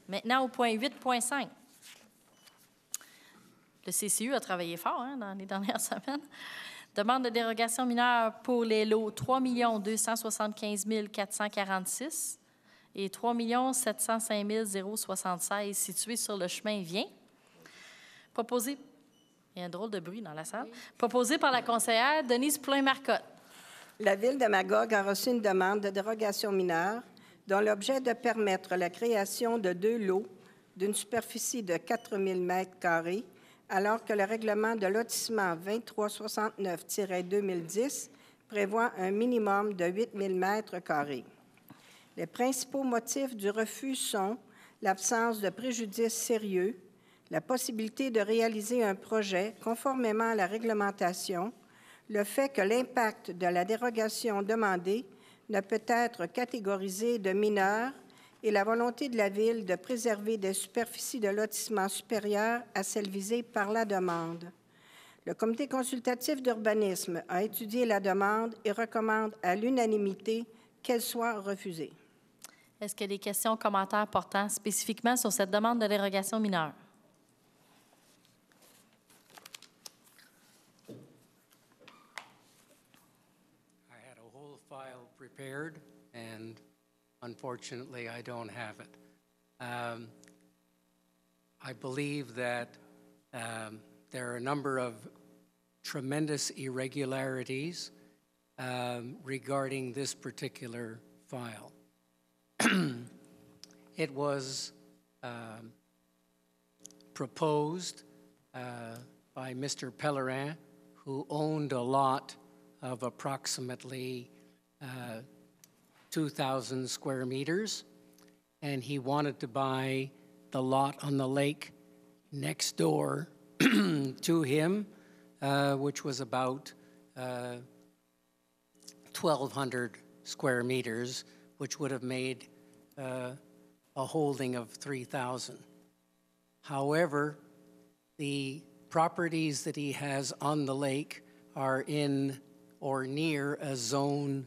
Maintenant, au point 8.5. Le CCU a travaillé fort dans les dernières semaines. Demande de dérogation mineure pour les lots 3 275 446 et 3 705 076 situés sur le chemin Vien. Proposé... Il y a un drôle de bruit dans la salle. Oui. Proposé par la conseillère Denise Poulain-Marcotte. La Ville de Magog a reçu une demande de dérogation mineure dont l'objet est de permettre la création de 2 lots d'une superficie de 4 000 m², alors que le règlement de lotissement 2369-2010 prévoit un minimum de 8 000 m². Les principaux motifs du refus sont l'absence de préjudice sérieux, la possibilité de réaliser un projet conformément à la réglementation, le fait que l'impact de la dérogation demandée ne peut être catégorisé de mineur et la volonté de la Ville de préserver des superficies de lotissement supérieures à celles visées par la demande. Le comité consultatif d'urbanisme a étudié la demande et recommande à l'unanimité qu'elle soit refusée. Est-ce qu'il y a des questions ou commentaires portant spécifiquement sur cette demande de dérogation mineure? I had a whole file prepared, and unfortunately, I don't have it. I believe that there are a number of tremendous irregularities regarding this particular file. It was proposed by Mr. Pellerin, who owned a lot of approximately 2,000 square meters, and he wanted to buy the lot on the lake next door to him, which was about 1,200 square meters, which would have made a holding of 3,000. However, the properties that he has on the lake are in or near a zone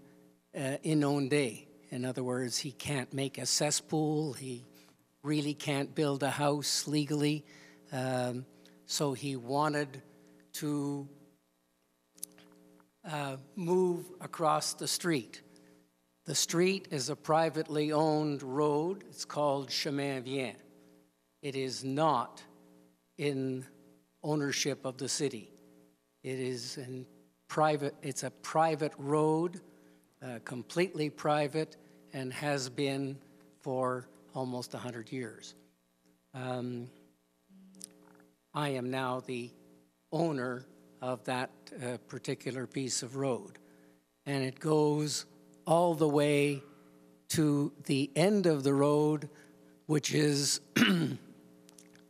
inondé. In other words, he can't make a cesspool, he really can't build a house legally, so he wanted to move across the street. The street is a privately owned road. It's called Chemin Vien. It is not in ownership of the city. It is in private. It's a private road, completely private, and has been for almost 100 years. I am now the owner of that particular piece of road, and it goes all the way to the end of the road, which is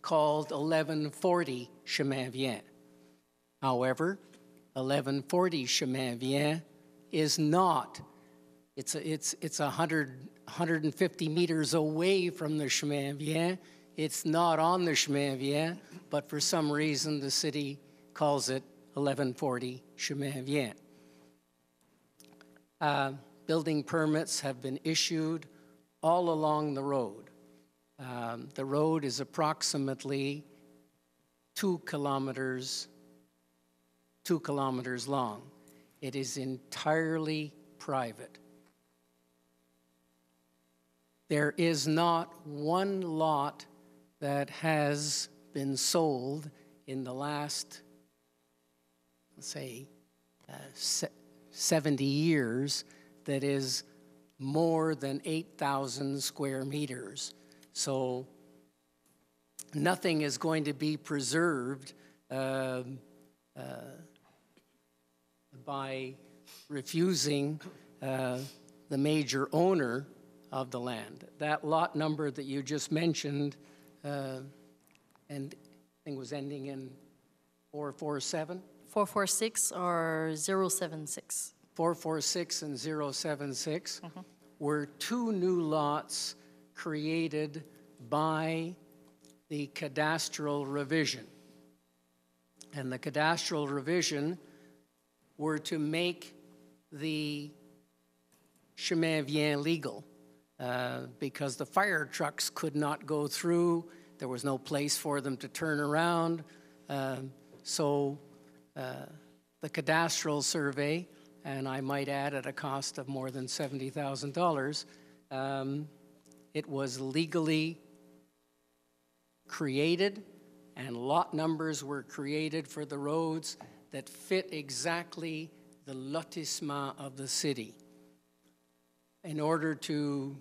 called 1140 Chemin Vien. However, 1140 Chemin Vien is not. It's 150 meters away from the Chemin Vien. It's not on the Chemin Vien, but for some reason the city calls it 1140 Chemin Vien. Building permits have been issued all along the road. The road is approximately 2 kilometers long. It is entirely private. There is not one lot that has been sold in the last, let's say, 70 years that is more than 8,000 square meters. So nothing is going to be preserved by refusing the major owner of the land. That lot number that you just mentioned, and I think was ending in 447? 446 or 076? 446 and 076 were 2 new lots created by the cadastral revision. And the cadastral revision were to make the Chemin Vien legal because the fire trucks could not go through. There was no place for them to turn around. So the cadastral survey, and I might add at a cost of more than $70,000, it was legally created, and lot numbers were created for the roads that fit exactly the lotissement of the city. In order to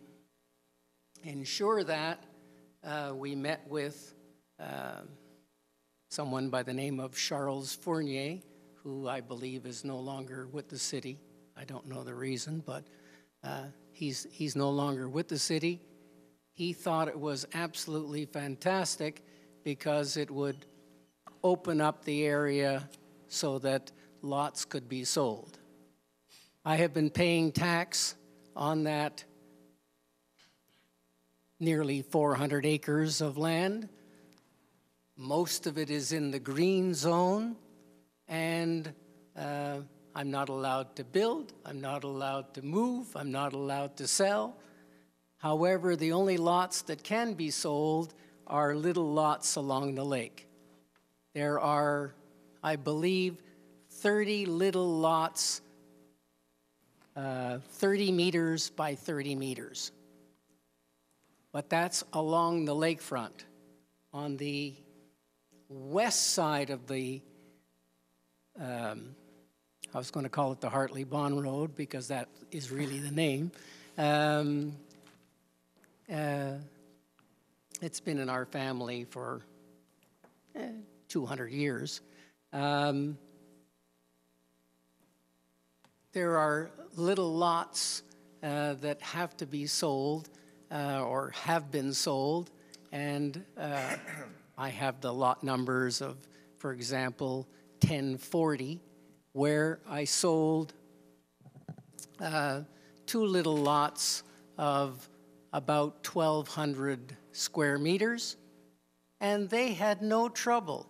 ensure that, we met with someone by the name of Charles Fournier, who I believe is no longer with the city. I don't know the reason, but he's no longer with the city. He thought it was absolutely fantastic because it would open up the area so that lots could be sold. I have been paying tax on that nearly 400 acres of land. Most of it is in the green zone, and I'm not allowed to build, I'm not allowed to move, I'm not allowed to sell. However, the only lots that can be sold are little lots along the lake. There are, I believe, 30 little lots, 30 meters by 30 meters. But that's along the lakefront. On the west side of the, I was going to call it the Hartley-Bond Road because that is really the name. It's been in our family for 200 years. There are little lots that have to be sold or have been sold, and I have the lot numbers of, for example, 1040, where I sold 2 little lots of about 1,200 square meters, and they had no trouble.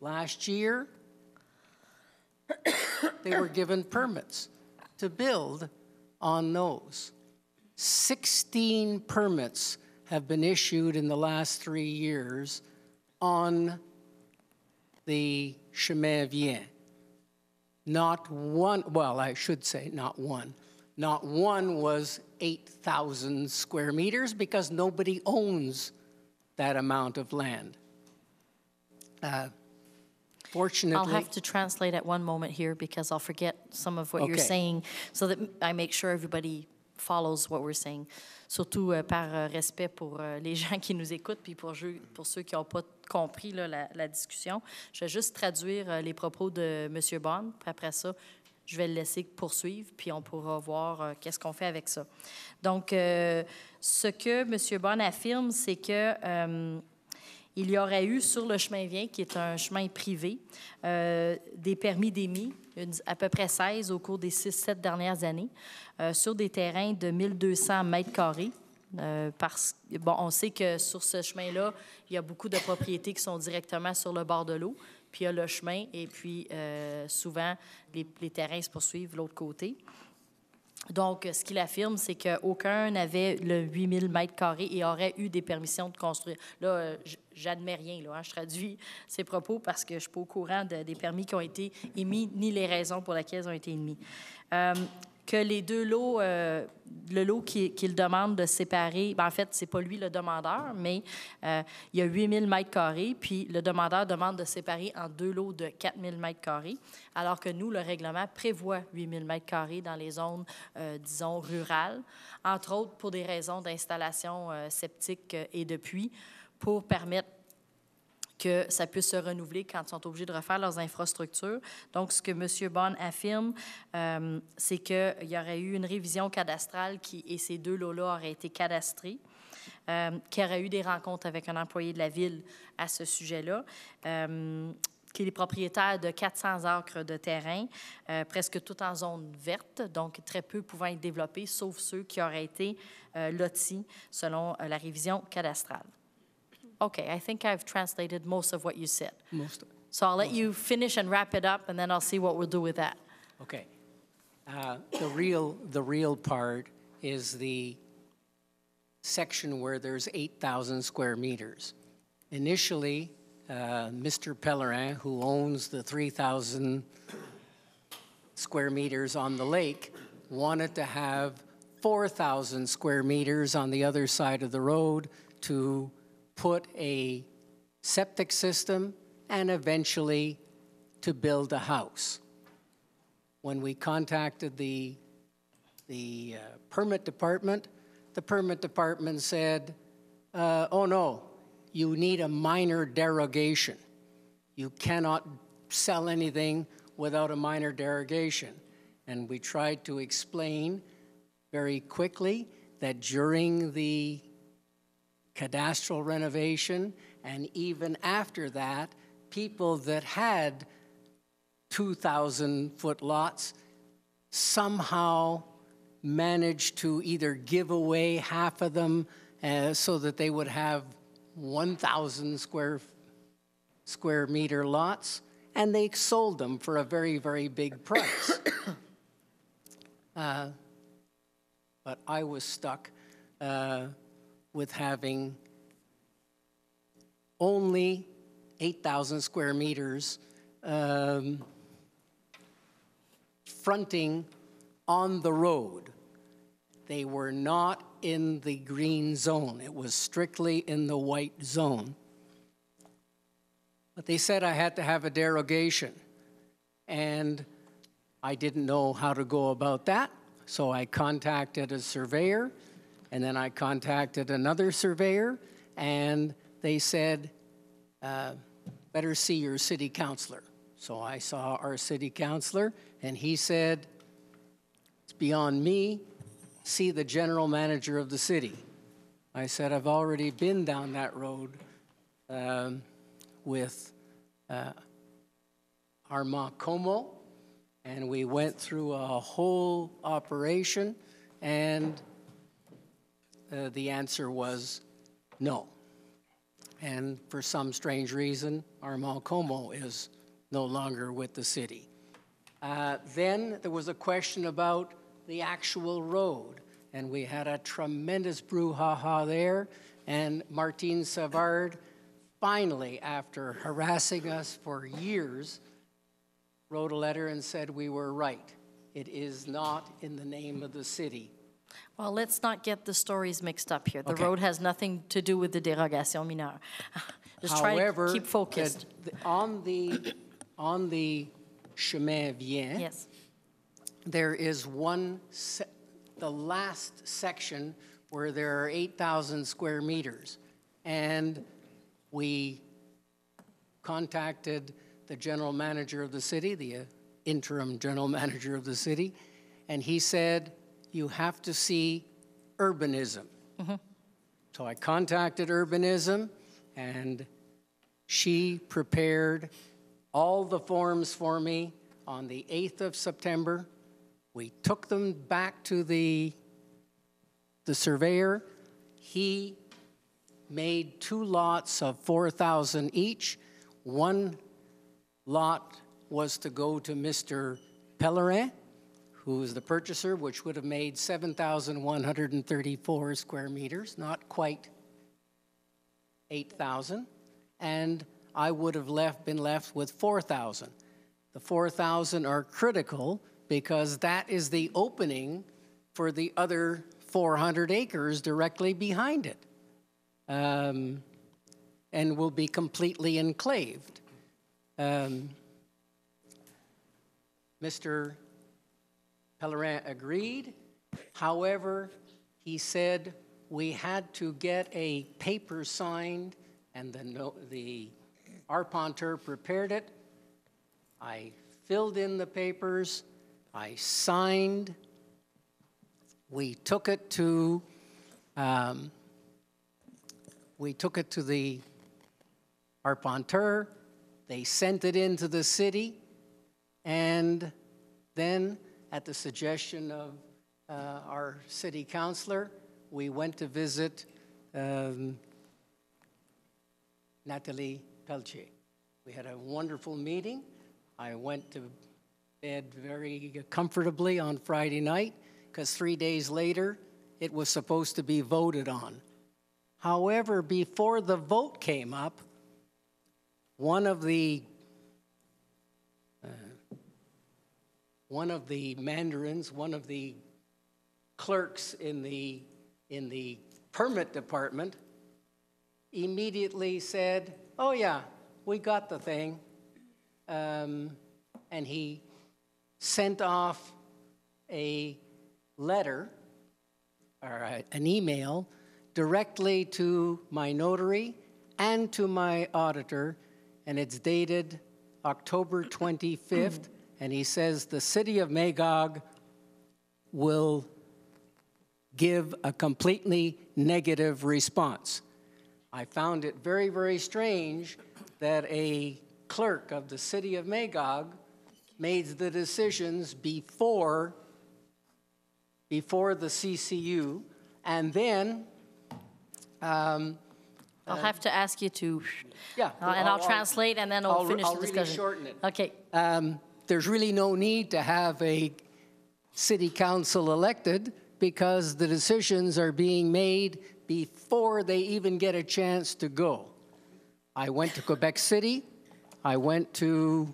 Last year, they were given permits to build on those. 16 permits have been issued in the last 3 years on the Chemin Vient. Not one, well, I should say not one. Not one was 8,000 square meters because nobody owns that amount of land. Fortunately, I'll have to translate at one moment here because I'll forget some of what you're saying so that I make sure everybody follows what we're saying. Surtout par respect pour les gens qui nous écoutent puis pour ceux qui n'ont pas compris là, la discussion. Je vais juste traduire les propos de M. Bond. Puis après ça, je vais le laisser poursuivre, puis on pourra voir qu'est-ce qu'on fait avec ça. Donc, ce que M. Bond affirme, c'est que il y aurait eu sur le chemin Vient, qui est un chemin privé, des permis d'émis, à peu près 16 au cours des 6-7 dernières années, sur des terrains de 1200 mètres carrés. Bon, on sait que sur ce chemin-là, il y a beaucoup de propriétés qui sont directement sur le bord de l'eau, puis il y a le chemin, et puis souvent, les terrains se poursuivent de l'autre côté. Donc, ce qu'il affirme, c'est qu'aucun n'avait le 8000 mètres carrés et aurait eu des permissions de construire. Là, j'admets rien, là, hein, je traduis ses propos parce que je ne suis pas au courant des permis qui ont été émis ni les raisons pour lesquelles ils ont été émis. Que les deux lots, le lot qu'il demande de séparer, bien, en fait, ce n'est pas lui le demandeur, mais il y a 8000 mètres carrés, puis le demandeur demande de séparer en 2 lots de 4000 mètres carrés, alors que nous, le règlement prévoit 8000 mètres carrés dans les zones, disons, rurales, entre autres pour des raisons d'installation septique et de puits, pour permettre que ça puisse se renouveler quand ils sont obligés de refaire leurs infrastructures. Donc, ce que M. Bond affirme, c'est qu'il y aurait eu une révision cadastrale et ces 2 lots-là auraient été cadastrés, qu'il y aurait eu des rencontres avec un employé de la Ville à ce sujet-là, qu'il est propriétaire de 400 acres de terrain, presque tout en zone verte, donc très peu pouvant être développés, sauf ceux qui auraient été lotis selon la révision cadastrale. Okay, I think I've translated most of what you said. Most of it. So I'll let you finish and wrap it up, and then I'll see what we'll do with that. Okay. The real part is the section where there's 8,000 square meters. Initially, Mr. Pellerin, who owns the 3,000 square meters on the lake, wanted to have 4,000 square meters on the other side of the road to put a septic system and eventually to build a house. When we contacted the permit department, the permit department said, oh no, you need a minor derogation. You cannot sell anything without a minor derogation. And we tried to explain very quickly that during the cadastral renovation, and even after that, people that had 2,000-foot lots somehow managed to either give away half of them so that they would have 1,000 square meter lots, and they sold them for a very, very big price. But I was stuck with having only 8,000 square meters fronting on the road. They were not in the green zone. It was strictly in the white zone. But they said I had to have a derogation, and I didn't know how to go about that, so I contacted a surveyor, and then I contacted another surveyor, and they said, better see your city councilor. So I saw our city councilor, and he said, it's beyond me, see the general manager of the city. I said, I've already been down that road with Armand Como, and we went through a whole operation, and the answer was no. And for some strange reason, Armand Como is no longer with the city. Then there was a question about the actual road, and we had a tremendous brouhaha there, and Martine Savard finally, after harassing us for years, wrote a letter and said we were right. It is not in the name of the city. Well, let's not get the stories mixed up here. The Okay. road has nothing to do with the dérogation mineure. Just However, try to keep focused. on the chemin vient, Yes. there is the last section where there are 8,000 square meters. And we contacted the general manager of the city, the interim general manager of the city, and he said, you have to see urbanism. Mm-hmm. So I contacted urbanism, and she prepared all the forms for me on the 8th of September. We took them back to the surveyor. He made 2 lots of 4,000 each. One lot was to go to Mr. Pellerin, who is the purchaser, which would have made 7,134 square meters, not quite 8,000. And I would have been left with 4,000. The 4,000 are critical because that is the opening for the other 400 acres directly behind it. And will be completely enclaved. Mr. Pellerin agreed. However, he said we had to get a paper signed, and the arpenteur prepared it. I filled in the papers. I signed. We took it to the arpenteur. They sent it into the city, and then, at the suggestion of our city councilor, we went to visit Nathalie Pelletier. We had a wonderful meeting. I went to bed very comfortably on Friday night, because 3 days later, it was supposed to be voted on. However, before the vote came up, one of the mandarins, one of the clerks in the permit department, immediately said, "Oh yeah, we got the thing," and he sent off a letter or an email directly to my notary and to my auditor, and it's dated October 25th, and he says the city of Magog will give a completely negative response. I found it very, very strange that a clerk of the city of Magog made the decisions before the CCU, and then I'll have to ask you to, yeah, and I'll translate, and then we'll finish I'll the really discussion. shorten it. Okay. There's really no need to have a city council elected because the decisions are being made before they even get a chance to go. I went to Quebec City, I went to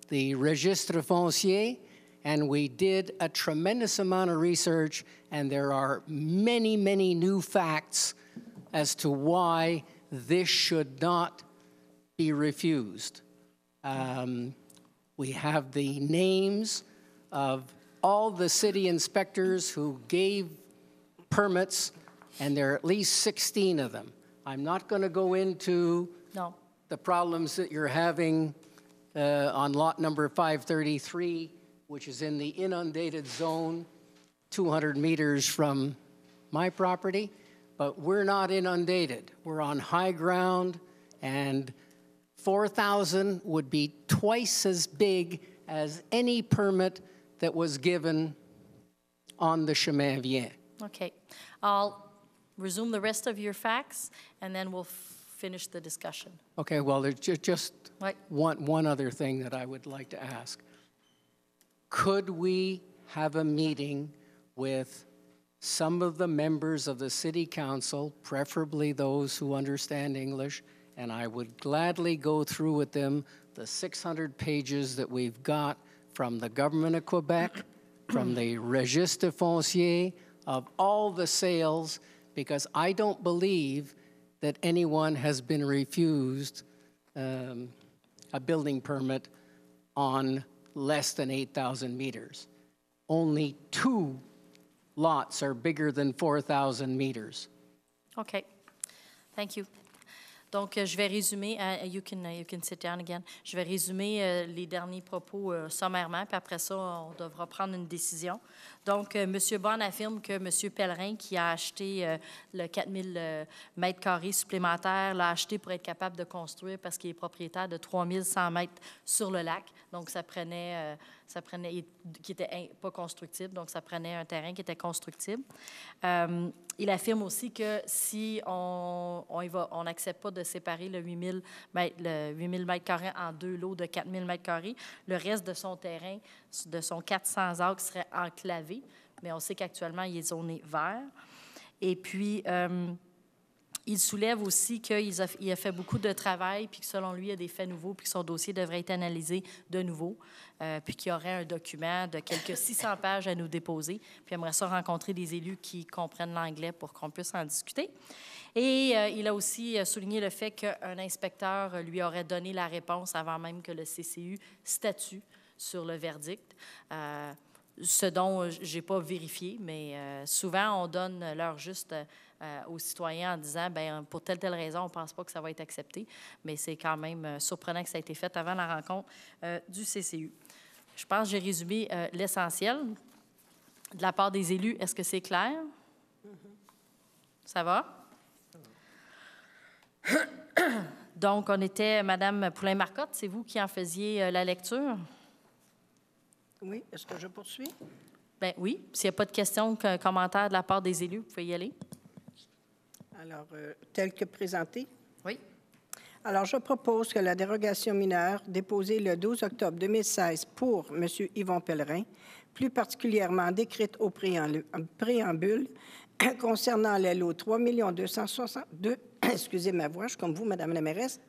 the Registre Foncier, and we did a tremendous amount of research, and there are many, many new facts as to why this should not be refused. We have the names of all the city inspectors who gave permits, and there are at least 16 of them. I'm not going to go into the problems that you're having on lot number 533, which is in the inundated zone, 200 meters from my property, but we're not inundated. We're on high ground, and 4,000 would be twice as big as any permit that was given on the Chemin Vient. Okay. I'll resume the rest of your facts, and then we'll finish the discussion. Okay, well, there's just one other thing that I would like to ask. Could we have a meeting with some of the members of the City Council, preferably those who understand English, and I would gladly go through with them the 600 pages that we've got from the Government of Quebec, from the Registre Foncier, of all the sales, because I don't believe that anyone has been refused a building permit on less than 8,000 meters. Only 2 lots are bigger than 4,000 meters. OK. Thank you. Donc, je vais résumer. You can sit down again. Je vais résumer les derniers propos sommairement, puis après ça, on devra prendre une décision. Donc, M. Bonne affirme que M. Pellerin, qui a acheté le 4000 mètres carrés supplémentaires, l'a acheté pour être capable de construire parce qu'il est propriétaire de 3100 mètres sur le lac. Donc, ça prenait qui n'était pas constructible, donc ça prenait un terrain qui était constructible. Il affirme aussi que si on n'accepte pas de séparer le 8000 mètres carrés en 2 lots de 4000 mètres carrés, le reste de son terrain, de son 400 acres, serait enclavé, mais on sait qu'actuellement, il est zoné vert. Et puis, il soulève aussi qu'il a fait beaucoup de travail, puis que selon lui, il y a des faits nouveaux, puis que son dossier devrait être analysé de nouveau, puis qu'il y aurait un document de quelques 600 pages à nous déposer. Puis il aimerait ça rencontrer des élus qui comprennent l'anglais pour qu'on puisse en discuter. Et il a aussi souligné le fait qu'un inspecteur lui aurait donné la réponse avant même que le CCU statue sur le verdict. Ce dont je n'ai pas vérifié, mais souvent, on donne l'heure juste aux citoyens en disant, bien, pour telle raison, on ne pense pas que ça va être accepté, mais c'est quand même surprenant que ça ait été fait avant la rencontre du CCU. Je pense que j'ai résumé l'essentiel. De la part des élus, est-ce que c'est clair? Ça va? Donc, on était, Mme Poulin-Marcotte, c'est vous qui en faisiez la lecture? Oui. Est-ce que je poursuis? Bien oui. S'il n'y a pas de questions, commentaires de la part des élus, vous pouvez y aller. Alors, tel que présenté? Oui. Alors, je propose que la dérogation mineure déposée le 12 octobre 2016 pour M. Yvon Pellerin, plus particulièrement décrite au préambule, concernant les lots 3 262, excusez ma voix, je suis comme vous, Madame la mairesse,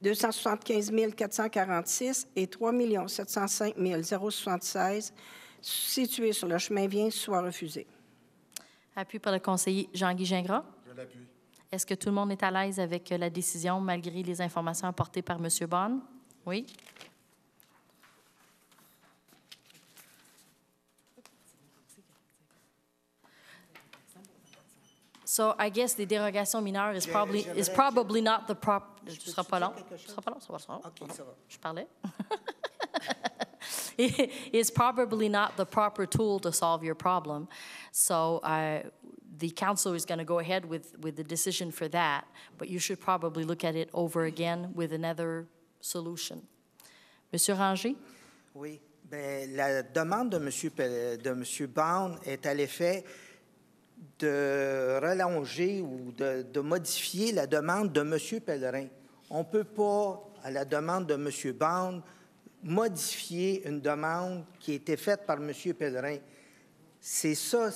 275 446 et 3 705 076 situés sur le chemin Vient soit refusés. Appui par le conseiller Jean-Guy Gingras. Je l'appuie. Est-ce que tout le monde est à l'aise avec la décision malgré les informations apportées par M. Bonne? Oui. So I guess the dérogations mineures is probably not the proper. Ce sera pas long. Ce sera pas long. Ça va. OK, ça va. Je parlais. Is probably not the proper tool to solve your problem. So the council is going to go ahead with the decision for that, but you should probably look at it over again with another solution. Monsieur Ranger? Oui. Bien, la demande de M. Bond est à l'effet de rallonger ou de modifier la demande de M. Pellerin. On ne peut pas, à la demande de M. Bond, modifier une demande qui a été faite par M. Pellerin. C'est ça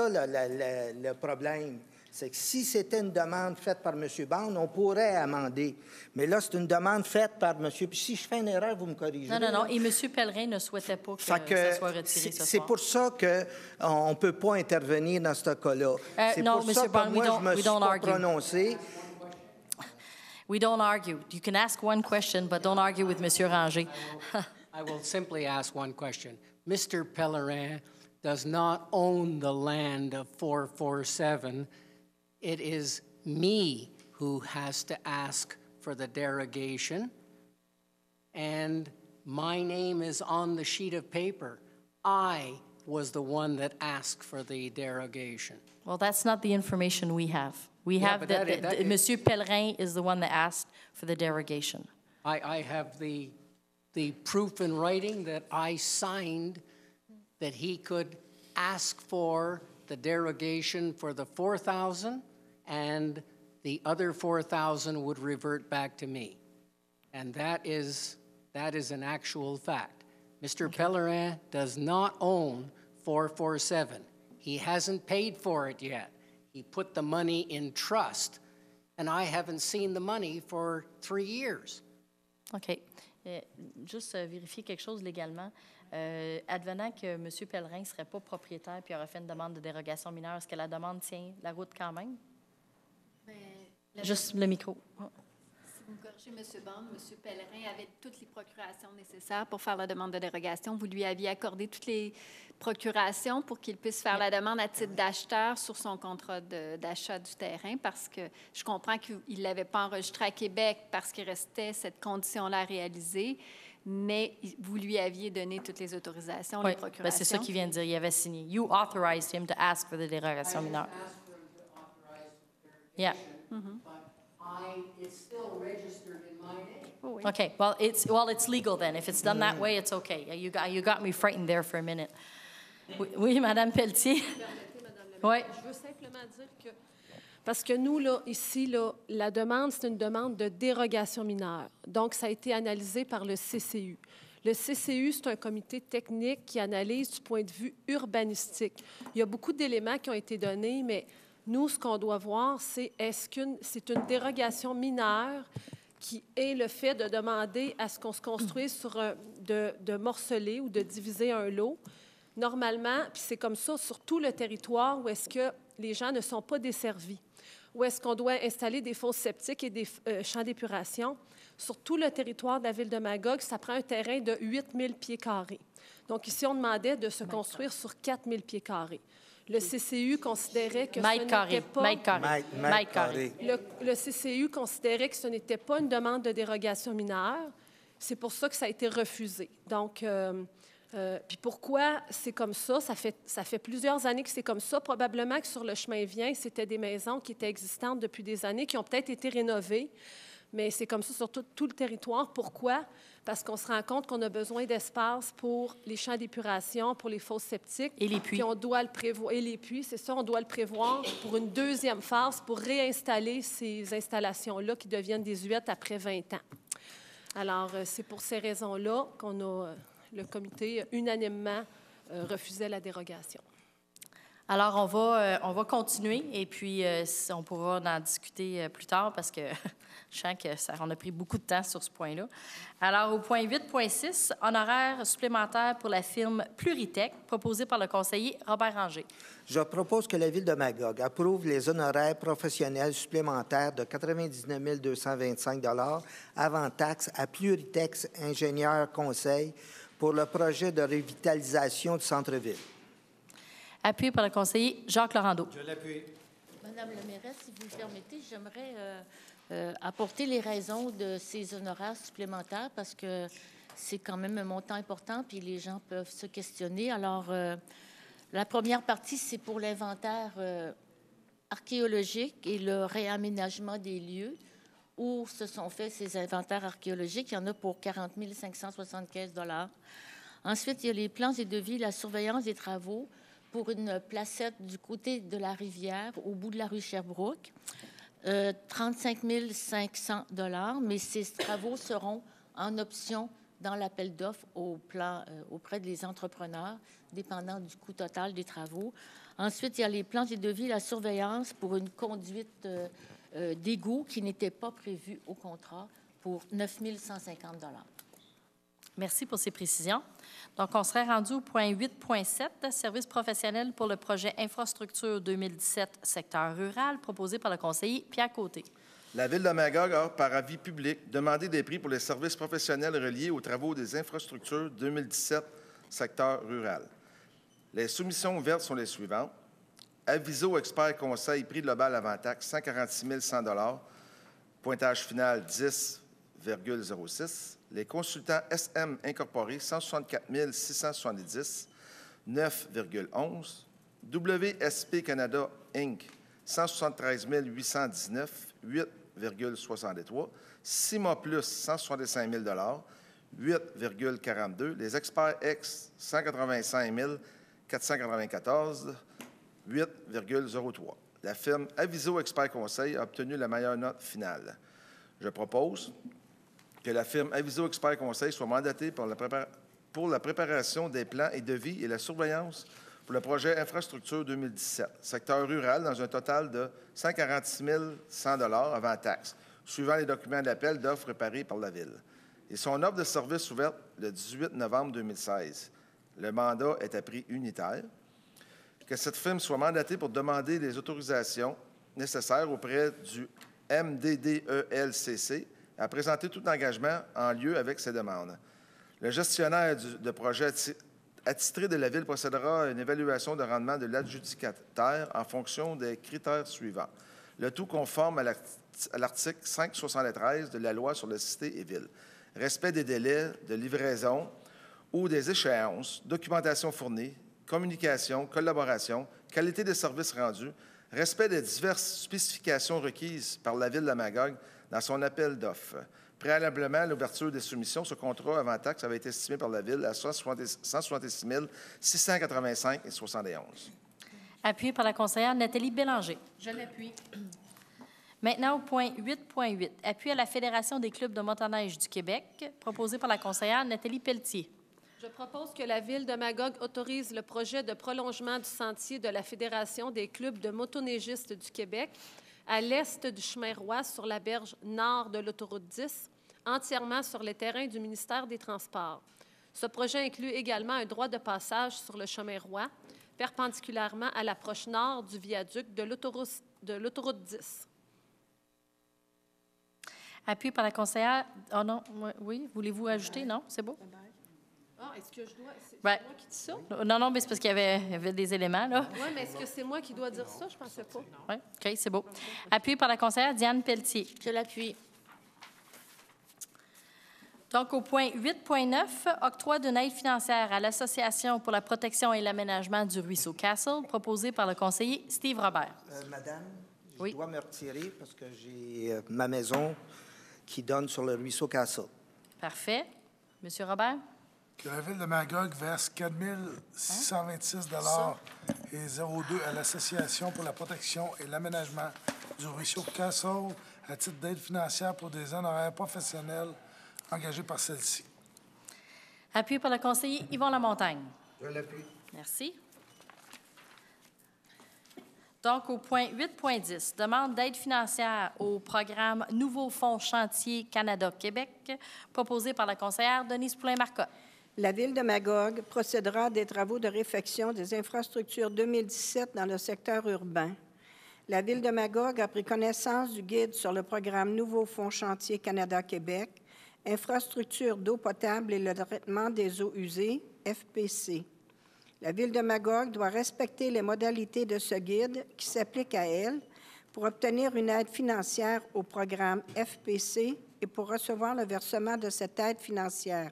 le problème. C'est que si c'était une demande faite par M. Bond, on pourrait amender. Mais là, c'est une demande faite par M. Puis si je fais une erreur, vous me corrigez. Non. Et M. Pellerin ne souhaitait pas que ça soit retiré ce soir. C'est pour ça qu'on ne peut pas intervenir dans ce cas-là. C'est non, pour ça M. que Bond, moi, je me suis pas prononcé. We don't argue. You can ask one question, but don't argue with M. Ranger. I will simply ask one question. Mr. Pellerin does not own the land of 447. It is me who has to ask for the derogation, and my name is on the sheet of paper. I was the one that asked for the derogation. Well, that's not the information we have. We have that Monsieur Pellerin is the one that asked for the derogation. I have the proof in writing that I signed that he could ask for the derogation for the 4,000, and the other 4,000 would revert back to me. And that is an actual fact. Mr. Pellerin does not own 447. He hasn't paid for it yet. He put the money in trust, and I haven't seen the money for 3 years. OK. Juste vérifier quelque chose légalement. Advenant que M. Pellerin ne serait pas propriétaire puis aurait fait une demande de dérogation mineure, est-ce que la demande tient la route quand même? Juste le micro. Oh. Si vous me corrigez, M. Bond, M. Pellerin avait toutes les procurations nécessaires pour faire la demande de dérogation. Vous lui aviez accordé toutes les procurations pour qu'il puisse faire la demande à titre d'acheteur sur son contrat d'achat du terrain, parce que je comprends qu'il ne l'avait pas enregistré à Québec parce qu'il restait cette condition-là à réaliser, mais vous lui aviez donné toutes les autorisations, les procurations. C'est ça qu'il vient de dire. Il avait signé. You authorized him to ask for the dérogation mineure. Yeah. Mm-hmm. It's still registered in my name. Oh, oui. Okay. Well, it's legal then. If it's done that way, it's okay. You got me frightened there for a minute. Oui, Madame Pelletier. Oui. Je veux simplement dire que, parce que nous, là, ici, là, la demande, c'est une demande de dérogation mineure. Donc, ça a été analysé par le CCU. Le CCU, c'est un comité technique qui analyse du point de vue urbanistique. Il y a beaucoup d'éléments qui ont été donnés, mais nous, ce qu'on doit voir, c'est est-ce que c'est une dérogation mineure qui est le fait de demander à ce qu'on se construise sur de morceler ou de diviser un lot. Normalement, puis c'est comme ça sur tout le territoire où est-ce que les gens ne sont pas desservis, où est-ce qu'on doit installer des fosses septiques et des champs d'épuration. Sur tout le territoire de la ville de Magog, ça prend un terrain de 8 000 pieds carrés. Donc ici, on demandait de se construire sur 4 000 pieds carrés. Le CCU considérait que ce n'était pas... Mètre carré. Le CCU considérait que ce n'était pas une demande de dérogation mineure. C'est pour ça que ça a été refusé. Donc, puis pourquoi c'est comme ça? Ça fait plusieurs années que c'est comme ça. Probablement que sur le chemin Vien, c'était des maisons qui étaient existantes depuis des années, qui ont peut-être été rénovées, mais c'est comme ça sur tout le territoire. Pourquoi? Parce qu'on se rend compte qu'on a besoin d'espace pour les champs d'épuration, pour les fosses septiques. Et les puits. Puis on doit le prévoir. Et les puits, c'est ça, on doit le prévoir pour une deuxième phase, pour réinstaller ces installations-là qui deviennent désuètes après 20 ans. Alors, c'est pour ces raisons-là qu'on a... le comité unanimement refusait la dérogation. Alors, on va continuer et puis on pourra en discuter plus tard parce que je sens qu'on a pris beaucoup de temps sur ce point-là. Alors, au point 8.6, honoraires supplémentaires pour la firme Pluritech, proposé par le conseiller Robert Ranger. Je propose que la Ville de Magog approuve les honoraires professionnels supplémentaires de 99 225 $ avant taxe à Pluritech Ingénieurs Conseil pour le projet de revitalisation du centre-ville. Appuyé par le conseiller Jacques Laurando. Je l'appuie. Madame la mairesse, si vous le permettez, j'aimerais apporter les raisons de ces honoraires supplémentaires parce que c'est quand même un montant important puis les gens peuvent se questionner. Alors, la première partie, c'est pour l'inventaire archéologique et le réaménagement des lieux où se sont faits ces inventaires archéologiques. Il y en a pour 40 575 $. Ensuite, il y a les plans et devis, la surveillance des travaux pour une placette du côté de la rivière, au bout de la rue Sherbrooke, 35 500 $, mais ces travaux seront en option dans l'appel d'offres auprès des entrepreneurs, dépendant du coût total des travaux. Ensuite, il y a les plans et devis, la surveillance pour une conduite d'égout qui n'était pas prévue au contrat pour 9 150 $. Merci pour ces précisions. Donc, on serait rendu au point 8.7, service professionnel pour le projet Infrastructure 2017, secteur rural, proposé par le conseiller Pierre Côté. La Ville de Magog a, par avis public, demandé des prix pour les services professionnels reliés aux travaux des infrastructures 2017, secteur rural. Les soumissions ouvertes sont les suivantes. Aviso Expert Conseil, prix global avant taxe, 146 100 $, pointage final 10,06. Les consultants SM Incorporés, 164 670, 9,11. WSP Canada Inc., 173 819, 8,63. CIMA Plus, 165 000 8,42. Les Experts X, 185 494, 8,03. La firme Aviso Expert Conseil a obtenu la meilleure note finale. Je propose que la firme Aviso Expert Conseil soit mandatée pour la préparation des plans et devis et la surveillance pour le projet Infrastructure 2017, secteur rural, dans un total de 146 100 $ avant taxe, suivant les documents d'appel d'offres préparés par la Ville. Et son offre de service ouverte le 18 novembre 2016. Le mandat est à prix unitaire. Que cette firme soit mandatée pour demander les autorisations nécessaires auprès du MDDELCC à présenter tout engagement en lieu avec ces demandes. Le gestionnaire de projet attitré de la Ville procédera à une évaluation de rendement de l'adjudicataire en fonction des critères suivants. Le tout conforme à l'article 573 de la Loi sur les cités et villes. Respect des délais de livraison ou des échéances, documentation fournie, communication, collaboration, qualité des services rendus, respect des diverses spécifications requises par la Ville de Magog dans son appel d'offres. Préalablement à l'ouverture des soumissions, ce contrat avant taxe avait été estimé par la Ville à 166 685,71. Appuyé par la conseillère Nathalie Bélanger. Je l'appuie. Maintenant, au point 8.8, appui à la Fédération des clubs de motoneige du Québec, proposé par la conseillère Nathalie Pelletier. Je propose que la Ville de Magog autorise le projet de prolongement du sentier de la Fédération des clubs de motoneigistes du Québec à l'est du chemin Roy sur la berge nord de l'autoroute 10, entièrement sur les terrains du ministère des Transports. Ce projet inclut également un droit de passage sur le chemin Roy, perpendiculairement à l'approche nord du viaduc de l'autoroute 10. Appuyé par la conseillère... Oh non, oui, voulez-vous ajouter? Non, c'est beau? Ah, est-ce que je dois... C'est Ouais. moi qui dis ça? Non, mais c'est parce qu'il y avait des éléments, là. Oui, mais est-ce que c'est moi qui dois dire ça? Je ne pensais pas. Oui, OK, c'est beau. Appuyé par la conseillère Diane Pelletier. Je l'appuie. Donc, au point 8.9, octroi d'une aide financière à l'Association pour la protection et l'aménagement du ruisseau Castle, proposé par le conseiller Steve Robert. Madame, Oui. je dois me retirer parce que j'ai ma maison qui donne sur le ruisseau Castle. Parfait. Monsieur Robert? Que la Ville de Magog verse 4 626 et 02 à l'Association pour la protection et l'aménagement du ruisseau Castle à titre d'aide financière pour des honoraires professionnels engagés par celle-ci. Appuyé par le conseiller Yvon Lamontagne. Je l'appuie. Merci. Donc, au point 8.10, demande d'aide financière au programme Nouveau Fonds Chantier Canada-Québec, proposé par la conseillère Denise Poulin-Marcotte. La Ville de Magog procédera à des travaux de réfection des infrastructures 2017 dans le secteur urbain. La Ville de Magog a pris connaissance du guide sur le programme Nouveau Fonds Chantier Canada-Québec, infrastructure d'eau potable et le traitement des eaux usées, FPC. La Ville de Magog doit respecter les modalités de ce guide qui s'appliquent à elle pour obtenir une aide financière au programme FPC et pour recevoir le versement de cette aide financière.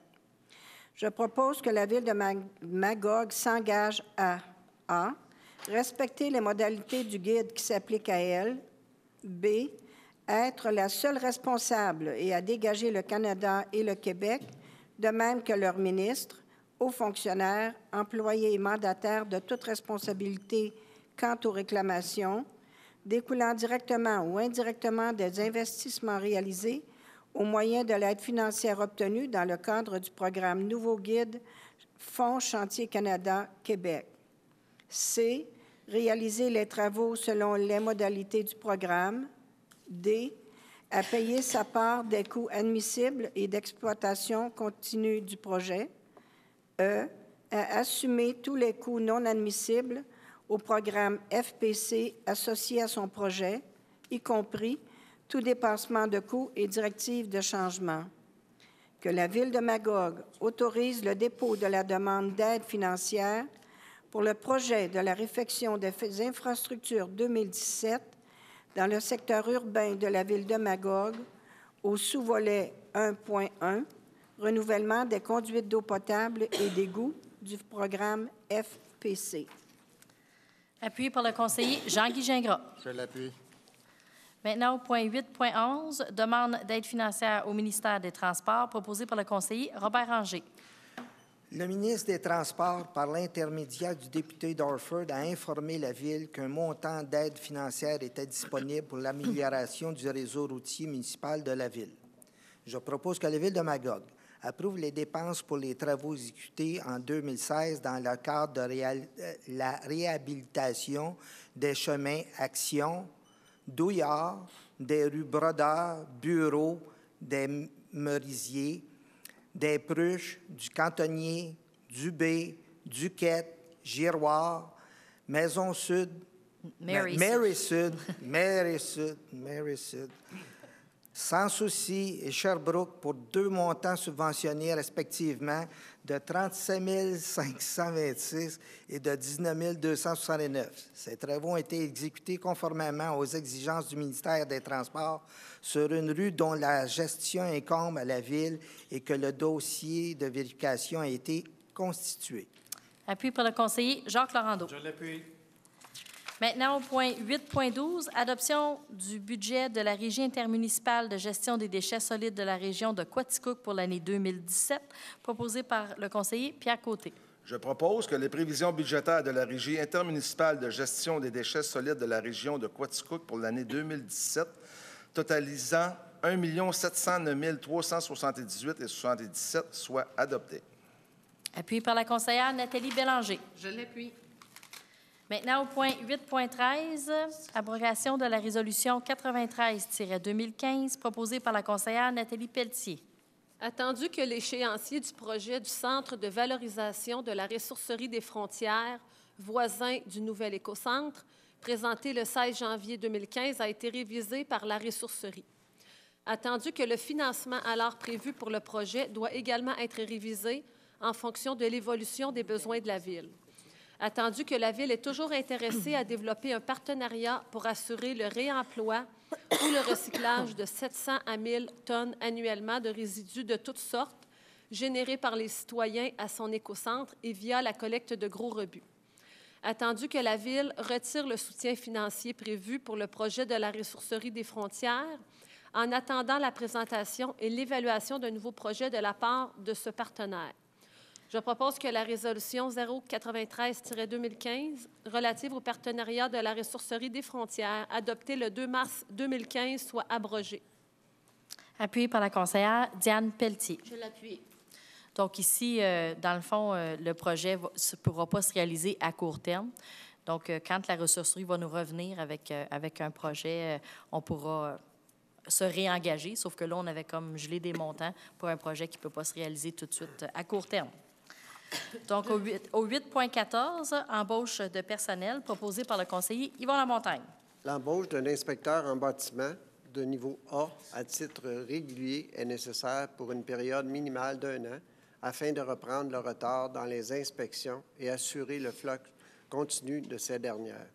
Je propose que la Ville de Magog s'engage à A. Respecter les modalités du guide qui s'applique à elle. B. Être la seule responsable et à dégager le Canada et le Québec, de même que leurs ministres, hauts fonctionnaires, employés et mandataires de toute responsabilité quant aux réclamations, découlant directement ou indirectement des investissements réalisés au moyen de l'aide financière obtenue dans le cadre du programme Nouveau Guide Fonds Chantier Canada Québec. C. Réaliser les travaux selon les modalités du programme. D. À payer sa part des coûts admissibles et d'exploitation continue du projet. E. À assumer tous les coûts non admissibles au programme FPC associé à son projet, y compris tout dépassement de coûts et directives de changement. Que la Ville de Magog autorise le dépôt de la demande d'aide financière pour le projet de la réfection des infrastructures 2017 dans le secteur urbain de la Ville de Magog au sous-volet 1.1, renouvellement des conduites d'eau potable et d'égouts du programme FPC. Appuyé par le conseiller Jean-Guy Gingras. Je l'appuie. Maintenant, au point 8.11, demande d'aide financière au ministère des Transports, proposée par le conseiller Robert Ranger. Le ministre des Transports, par l'intermédiaire du député d'Orford, a informé la Ville qu'un montant d'aide financière était disponible pour l'amélioration du réseau routier municipal de la Ville. Je propose que la Ville de Magog approuve les dépenses pour les travaux exécutés en 2016 dans le cadre de la réhabilitation des chemins Action, Douillard, des rues Brodeur, Bureau, des Merisiers, des Pruches, du Cantonnier, du B, Duquette, Giroir, Maison Sud, Mary Sud, Sans Souci et Sherbrooke pour deux montants subventionnés respectivement de 37 526 et de 19 269. Ces travaux ont été exécutés conformément aux exigences du ministère des Transports sur une rue dont la gestion incombe à la Ville et que le dossier de vérification a été constitué. Appui par le conseiller Jacques Laurando. Je l'appuie. Maintenant, au point 8.12, adoption du budget de la Régie intermunicipale de gestion des déchets solides de la région de Quaticook pour l'année 2017, proposé par le conseiller Pierre Côté. Je propose que les prévisions budgétaires de la Régie intermunicipale de gestion des déchets solides de la région de Quaticook pour l'année 2017, totalisant 1 709 378,77 soient adoptées. Appuyé par la conseillère Nathalie Bélanger. Je l'appuie. Maintenant, au point 8.13, abrogation de la résolution 93-2015 proposée par la conseillère Nathalie Pelletier. Attendu que l'échéancier du projet du Centre de valorisation de la ressourcerie des frontières, voisin du nouvel écocentre, présenté le 16 janvier 2015, a été révisé par la ressourcerie. Attendu que le financement alors prévu pour le projet doit également être révisé en fonction de l'évolution des besoins de la Ville. Attendu que la Ville est toujours intéressée à développer un partenariat pour assurer le réemploi ou le recyclage de 700 à 1000 tonnes annuellement de résidus de toutes sortes générés par les citoyens à son écocentre et via la collecte de gros rebuts. Attendu que la Ville retire le soutien financier prévu pour le projet de la ressourcerie des frontières, en attendant la présentation et l'évaluation d'un nouveau projet de la part de ce partenaire. Je propose que la résolution 093-2015 relative au partenariat de la ressourcerie des frontières, adoptée le 2 mars 2015, soit abrogée. Appuyé par la conseillère Diane Pelletier. Je l'appuie. Donc ici, dans le fond, le projet ne pourra pas se réaliser à court terme. Donc, quand la ressourcerie va nous revenir avec un projet, on pourra se réengager, sauf que là, on avait comme gelé des montants pour un projet qui ne peut pas se réaliser tout de suite à court terme. Donc, au 8.14, embauche de personnel proposé par le conseiller Yvon Lamontagne. L'embauche d'un inspecteur en bâtiment de niveau A à titre régulier est nécessaire pour une période minimale d'1 an afin de reprendre le retard dans les inspections et assurer le flux continu de ces dernières.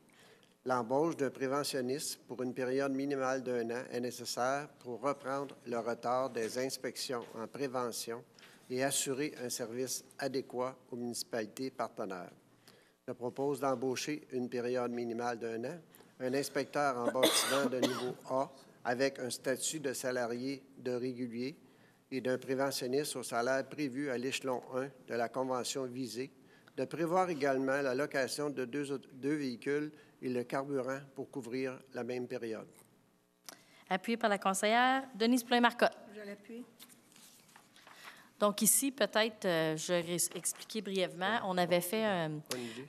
L'embauche d'un préventionniste pour une période minimale d'1 an est nécessaire pour reprendre le retard des inspections en prévention et assurer un service adéquat aux municipalités partenaires. Je propose d'embaucher une période minimale d'1 an, un inspecteur en bâtiment de niveau A avec un statut de salarié de régulier et d'un préventionniste au salaire prévu à l'échelon 1 de la convention visée, de prévoir également la location de deux véhicules et le carburant pour couvrir la même période. Appuyé par la conseillère Denise Poulin-Marcotte. Je l'appuie. Donc ici, peut-être, je vais expliquer brièvement, on avait fait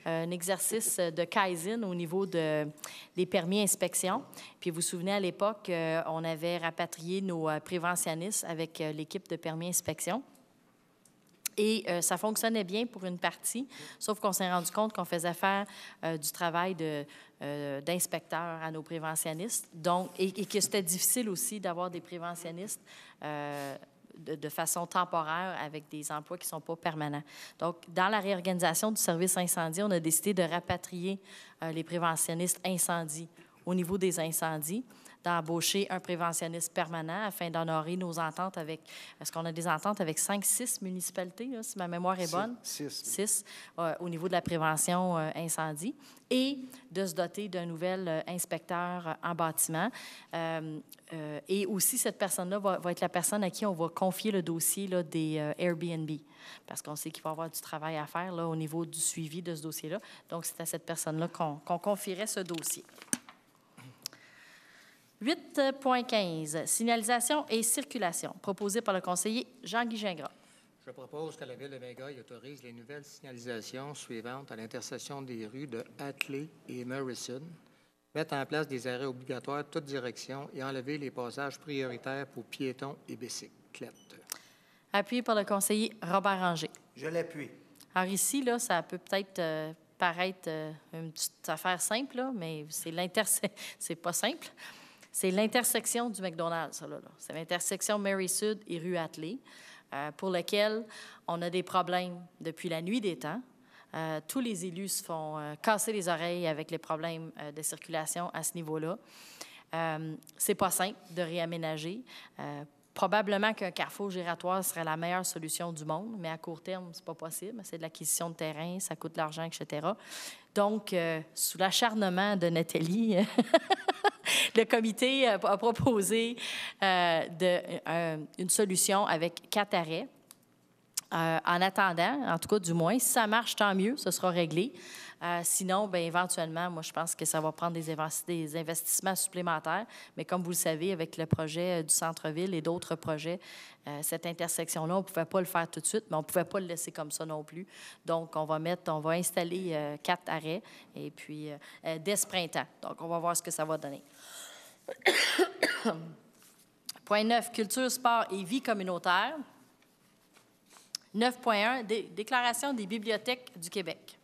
un exercice de Kaizen au niveau des permis inspection. Puis vous vous souvenez, à l'époque, on avait rapatrié nos préventionnistes avec l'équipe de permis inspection. Et ça fonctionnait bien pour une partie, sauf qu'on s'est rendu compte qu'on faisait faire du travail d'inspecteur à nos préventionnistes, donc, et que c'était difficile aussi d'avoir des préventionnistes de façon temporaire avec des emplois qui ne sont pas permanents. Donc, dans la réorganisation du service incendie, on a décidé de rapatrier les préventionnistes incendie au niveau des incendies, d'embaucher un préventionniste permanent afin d'honorer nos ententes avec... Est-ce qu'on a des ententes avec 5-6 municipalités, là, si ma mémoire est bonne? 6 au niveau de la prévention incendie. Et de se doter d'un nouvel inspecteur en bâtiment. Et aussi, cette personne-là va être la personne à qui on va confier le dossier là, des Airbnb, parce qu'on sait qu'il va y avoir du travail à faire là, au niveau du suivi de ce dossier-là. Donc, c'est à cette personne-là qu'on confierait ce dossier. 8.15, signalisation et circulation, proposé par le conseiller Jean-Guy Gingras. Je propose que la Ville de Magog autorise les nouvelles signalisations suivantes à l'intersection des rues de Hatley et Morrison, mettre en place des arrêts obligatoires de toutes directions et enlever les passages prioritaires pour piétons et bicyclettes. Appuyé par le conseiller Robert Ranger. Je l'appuie. Alors ici, là, ça peut peut-être paraître une petite affaire simple, là, mais c'est pas simple. C'est l'intersection du McDonald's, ça, là. C'est l'intersection Mary Sud et rue Hatley, pour lequel on a des problèmes depuis la nuit des temps. Tous les élus se font casser les oreilles avec les problèmes de circulation à ce niveau-là. C'est pas simple de réaménager. Probablement qu'un carrefour giratoire serait la meilleure solution du monde, mais à court terme, c'est pas possible. C'est de l'acquisition de terrain, ça coûte de l'argent, etc. Donc, sous l'acharnement de Nathalie, le comité a proposé une solution avec 4 arrêts. En attendant, en tout cas, du moins, si ça marche, tant mieux, ce sera réglé. Sinon, bien, éventuellement, moi, je pense que ça va prendre des investissements supplémentaires. Mais comme vous le savez, avec le projet du centre-ville et d'autres projets, cette intersection-là, on ne pouvait pas le faire tout de suite, mais on ne pouvait pas le laisser comme ça non plus. Donc, on va installer 4 arrêts, et puis dès ce printemps. Donc, on va voir ce que ça va donner. Point 9, culture, sport et vie communautaire. 9.1, déclaration des bibliothèques du Québec,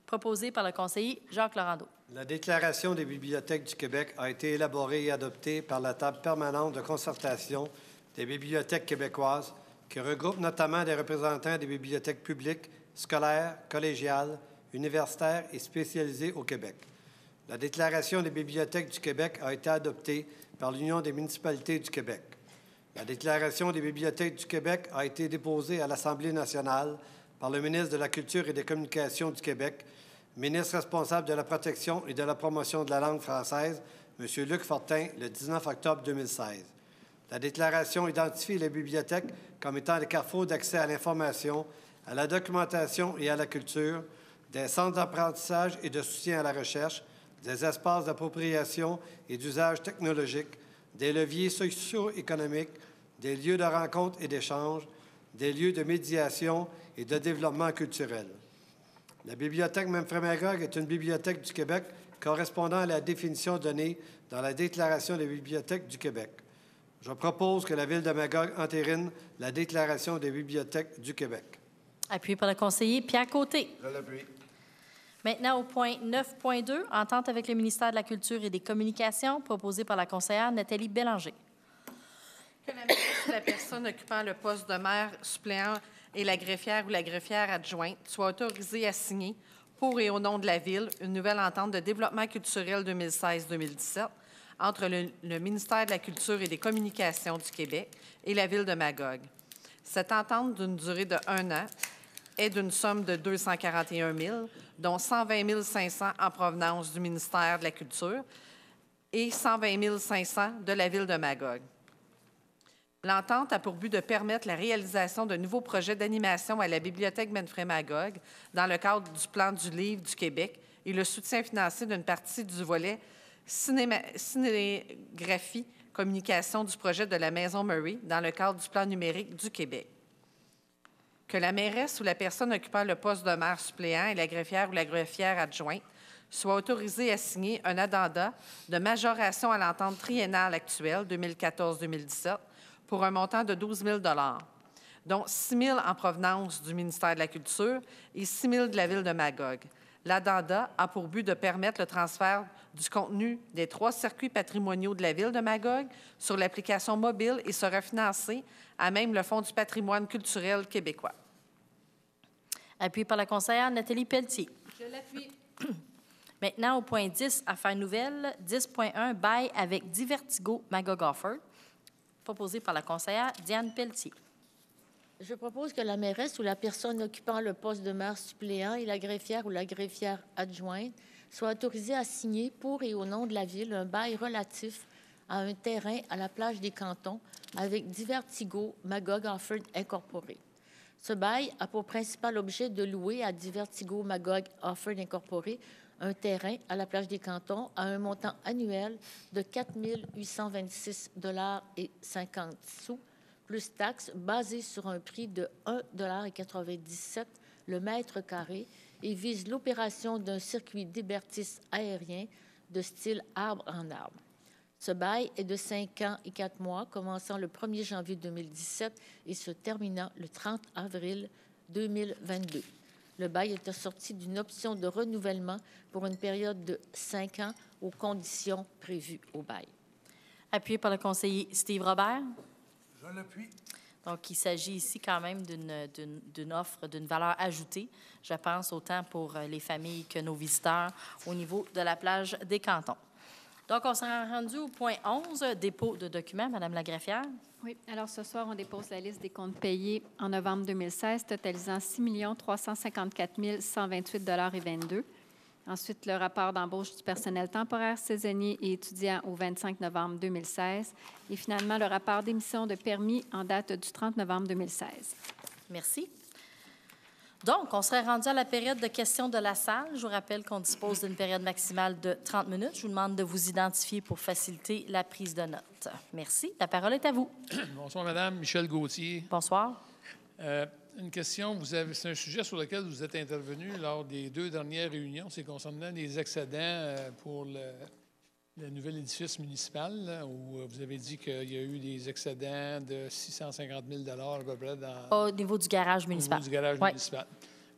proposé par le conseiller Jacques Laurando. La Déclaration des bibliothèques du Québec a été élaborée et adoptée par la table permanente de concertation des bibliothèques québécoises, qui regroupe notamment des représentants des bibliothèques publiques, scolaires, collégiales, universitaires et spécialisées au Québec. La Déclaration des bibliothèques du Québec a été adoptée par l'Union des municipalités du Québec. La Déclaration des bibliothèques du Québec a été déposée à l'Assemblée nationale par le ministre de la Culture et des Communications du Québec, ministre responsable de la protection et de la promotion de la langue française, M. Luc Fortin, le 19 octobre 2016. La Déclaration identifie les bibliothèques comme étant des carrefours d'accès à l'information, à la documentation et à la culture, des centres d'apprentissage et de soutien à la recherche, des espaces d'appropriation et d'usage technologique, des leviers socio-économiques, des lieux de rencontre et d'échange, des lieux de médiation et de développement culturel. La Bibliothèque Memphremagog est une bibliothèque du Québec correspondant à la définition donnée dans la Déclaration des bibliothèques du Québec. Je propose que la Ville de Magog entérine la Déclaration des bibliothèques du Québec. Appuyé par le conseiller Pierre Côté. Je l'appuie. Maintenant, au point 9.2, entente avec le ministère de la Culture et des Communications, proposé par la conseillère Nathalie Bélanger. Que la mairesse ou la personne occupant le poste de maire suppléant et la greffière ou la greffière adjointe soit autorisée à signer, pour et au nom de la Ville, une nouvelle entente de développement culturel 2016-2017 entre le ministère de la Culture et des Communications du Québec et la Ville de Magog. Cette entente, d'une durée de 1 an, est d'une somme de 241 000, dont 120 500 en provenance du ministère de la Culture et 120 500 de la Ville de Magog. L'entente a pour but de permettre la réalisation de nouveaux projets d'animation à la Bibliothèque Memphremagog dans le cadre du Plan du livre du Québec et le soutien financier d'une partie du volet cinégraphie communication du projet de la Maison Murray dans le cadre du plan numérique du Québec. Que la mairesse ou la personne occupant le poste de maire suppléant et la greffière ou la greffière adjointe soit autorisée à signer un addenda de majoration à l'entente triennale actuelle 2014-2017 pour un montant de 12 000 dont 6 000 en provenance du ministère de la Culture et 6 000 de la Ville de Magog. L'addenda a pour but de permettre le transfert du contenu des 3 circuits patrimoniaux de la Ville de Magog sur l'application mobile et sera financé à même le Fonds du patrimoine culturel québécois. Appuyé par la conseillère Nathalie Pelletier. Je l'appuie. Maintenant, au point 10, affaires nouvelles, 10.1, bail avec Divertigo Magog Offord, proposé par la conseillère Diane Pelletier. Je propose que la mairesse ou la personne occupant le poste de maire suppléant et la greffière ou la greffière adjointe soit autorisée à signer pour et au nom de la Ville un bail relatif à un terrain à la plage des Cantons avec Divertigo Magog Offord Incorporé. Ce bail a pour principal objet de louer à Divertigo Magog Offord Incorporé un terrain à la plage des Cantons à un montant annuel de 4 826,50 $ plus taxes, basé sur un prix de 1,97 $ le mètre carré et vise l'opération d'un circuit d'hébertis aérien de style arbre en arbre. Ce bail est de 5 ans et 4 mois, commençant le 1er janvier 2017 et se terminant le 30 avril 2022. Le bail est assorti d'une option de renouvellement pour une période de 5 ans aux conditions prévues au bail. Appuyé par le conseiller Steve Robert. Je l'appuie. Donc, il s'agit ici quand même d'une offre d'une valeur ajoutée, je pense, autant pour les familles que nos visiteurs au niveau de la plage des Cantons. Donc, on s'est rendu au point 11, dépôt de documents. Madame la greffière. Oui. Alors, ce soir, on dépose la liste des comptes payés en novembre 2016, totalisant 6 354 128,22 $. Ensuite, le rapport d'embauche du personnel temporaire, saisonnier et étudiant au 25 novembre 2016. Et finalement, le rapport d'émission de permis en date du 30 novembre 2016. Merci. Donc, on serait rendu à la période de questions de la salle. Je vous rappelle qu'on dispose d'une période maximale de 30 minutes. Je vous demande de vous identifier pour faciliter la prise de notes. Merci. La parole est à vous. Bonsoir, Madame. Michel Gauthier. Bonsoir. Une question. C'est un sujet sur lequel vous êtes intervenu lors des 2 dernières réunions. C'est concernant les excédents pour le nouvel édifice municipal, là, où vous avez dit qu'il y a eu des excédents de 650 000 $ à peu près au niveau du garage municipal. Au niveau du garage municipal.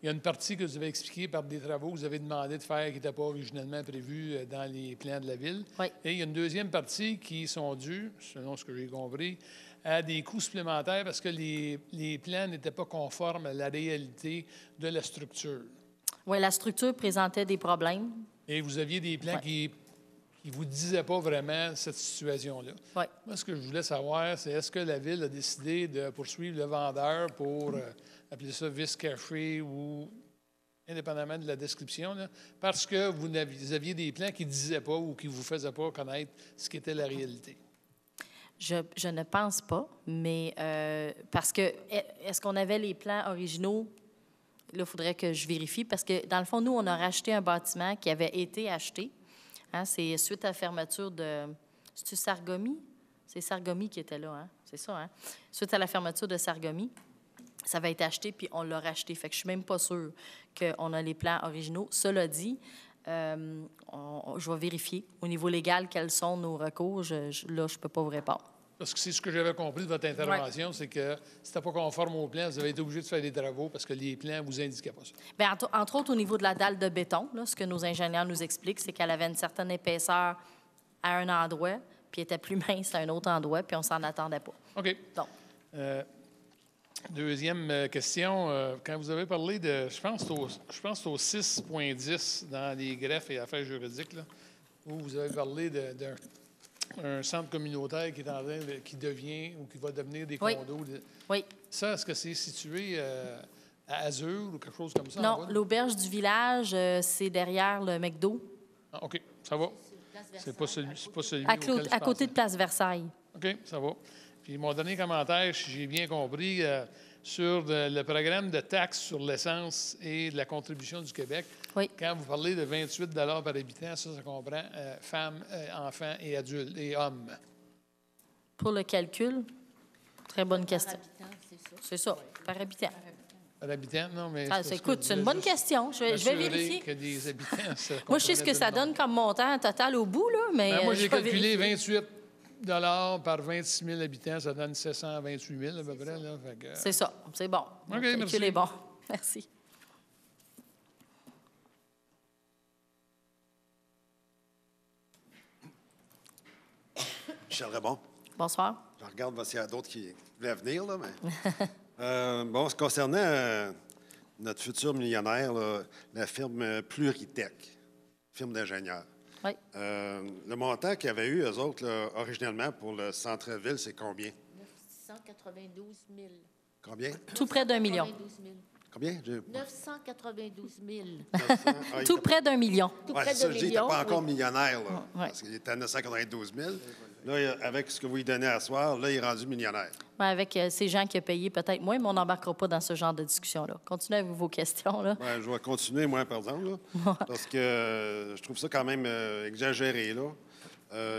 Il y a une partie que vous avez expliquée par des travaux que vous avez demandé de faire qui n'étaient pas originellement prévus dans les plans de la Ville. Oui. Et il y a une deuxième partie qui sont dues, selon ce que j'ai compris, à des coûts supplémentaires parce que les plans n'étaient pas conformes à la réalité de la structure. Oui, la structure présentait des problèmes. Et vous aviez des plans qui ne vous disaient pas vraiment cette situation-là. Oui. Moi, ce que je voulais savoir, c'est est-ce que la Ville a décidé de poursuivre le vendeur pour appeler ça vice caché ou indépendamment de la description, là, parce que vous aviez des plans qui ne disaient pas ou qui ne vous faisaient pas connaître ce qu'était la réalité? Je ne pense pas, mais parce que est-ce qu'on avait les plans originaux? Là, il faudrait que je vérifie parce que, dans le fond, nous, on a racheté un bâtiment qui avait été acheté. Hein, c'est suite à la fermeture de... C'est-tu Sargomy? C'est Sargomy qui était là, hein? C'est ça, hein? Suite à la fermeture de Sargomy, ça avait été acheté, puis on l'a racheté. Fait que je suis même pas sûre qu'on a les plans originaux. Cela dit, je vais vérifier au niveau légal quels sont nos recours. Là, je ne peux pas vous répondre. Parce que c'est ce que j'avais compris de votre intervention, c'est que si c'était pas conforme aux plans, vous avez été obligé de faire des travaux parce que les plans ne vous indiquaient pas ça. Bien, entre autres, au niveau de la dalle de béton, là, ce que nos ingénieurs nous expliquent, c'est qu'elle avait une certaine épaisseur à un endroit, puis elle était plus mince à un autre endroit, puis on s'en attendait pas. OK. Donc. Deuxième question. Quand vous avez parlé de... Je pense que c'est au 6.10 dans les greffes et affaires juridiques, là, où vous avez parlé d'un centre communautaire qui est en train qui devient ou qui va devenir des condos. Oui. Ça, est-ce que c'est situé à Azur ou quelque chose comme ça? Non, l'auberge du village, c'est derrière le McDo. Ah, OK, ça va. C'est pas celui à côté de Place Versailles. OK, ça va. Puis mon dernier commentaire, si j'ai bien compris, sur le programme de taxes sur l'essence et de la contribution du Québec. Oui. Quand vous parlez de 28 $ par habitant, ça comprend femmes, enfants et adultes et hommes. Pour le calcul, très bonne question. Par habitant, c'est ça. C'est ça, par habitant. À l'habitant, non, mais... Écoute, c'est une bonne question. Je vais vérifier. Que des habitants Moi, je sais ce que ça donne comme montant total au bout, là, mais... Ben, moi, j'ai je vais calculé vérifier. 28 par 26 000 habitants, ça donne 728 000 à peu près. Là, C'est ça, c'est bon. OK, Le calcul merci. est bon. Merci. Michel Rebond. Bonsoir. Je regarde s'il y a d'autres qui voulaient venir, là, mais... bon, ce concernant notre futur millionnaire, là, la firme Pluritech, firme d'ingénieurs. Oui. Le montant qu'il y avait eu, eux autres, là, originellement, pour le centre-ville, c'est combien? 992 000. Combien? Tout près d'1 million. 992 000. Combien? 992 000. Tout près d'1 million. Tout Ouais, près c'est ça, d'un je dis, il million, n'était pas encore oui. millionnaire, là, Ouais. parce qu'il était à 992 000. Là, avec ce que vous lui donnez à soir, là, il est rendu millionnaire. Ouais, avec ces gens qui ont payé peut-être moins, mais on n'embarquera pas dans ce genre de discussion-là. Continuez avec vos questions. Là. Ouais, je vais continuer, moi, par exemple, là, parce que je trouve ça quand même exagéré. Là.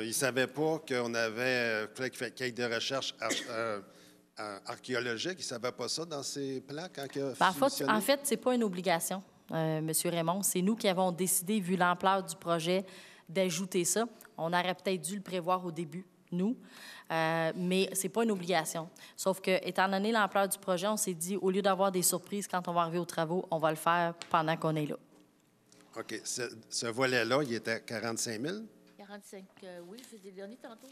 Il ne savait pas qu'on avait qu'il y ait des recherches archéologiques. Il ne savait pas ça dans ses plans quand il a soumissionné? En fait, ce n'est pas une obligation, M. Raymond. C'est nous qui avons décidé, vu l'ampleur du projet, d'ajouter ça. On aurait peut-être dû le prévoir au début, nous, mais ce n'est pas une obligation. Sauf que, étant donné l'ampleur du projet, on s'est dit, au lieu d'avoir des surprises quand on va arriver aux travaux, on va le faire pendant qu'on est là. OK. Ce volet-là, il était à 45 000? 45, oui, je vous ai donné tantôt.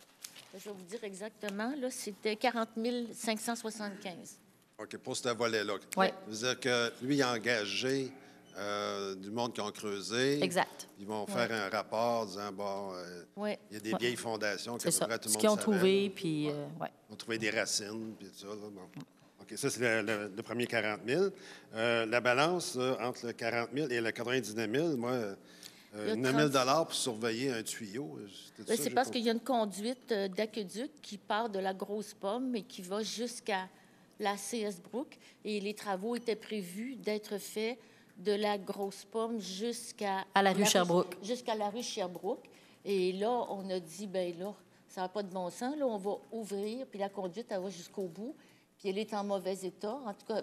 Je vais vous dire exactement. Là, c'était 40 575. OK, pour ce volet-là. Oui. Ça veut dire que lui, il a engagé du monde qui ont creusé. Exact. Ils vont faire un rapport disant, bon, il y a des vieilles fondations que C'est ça. tout le monde Ce qu'ils ont savait, trouvé, là. puis... Ils ont trouvé des racines, puis tout ça. Là, bon. OK, ça, c'est le premier 40 000. La balance entre le 40 000 et le 99 000, moi, 9 000 pour surveiller un tuyau. C'est parce qu'il y a une conduite d'aqueduc qui part de la Grosse Pomme et qui va jusqu'à la CS Brook. Et les travaux étaient prévus d'être faits de la Grosse Pomme jusqu'à la rue Sherbrooke. Jusqu'à la rue Sherbrooke. Et là, on a dit, bien là, ça n'a pas de bon sens. Là, on va ouvrir, puis la conduite, elle va jusqu'au bout. Puis elle est en mauvais état. En tout cas,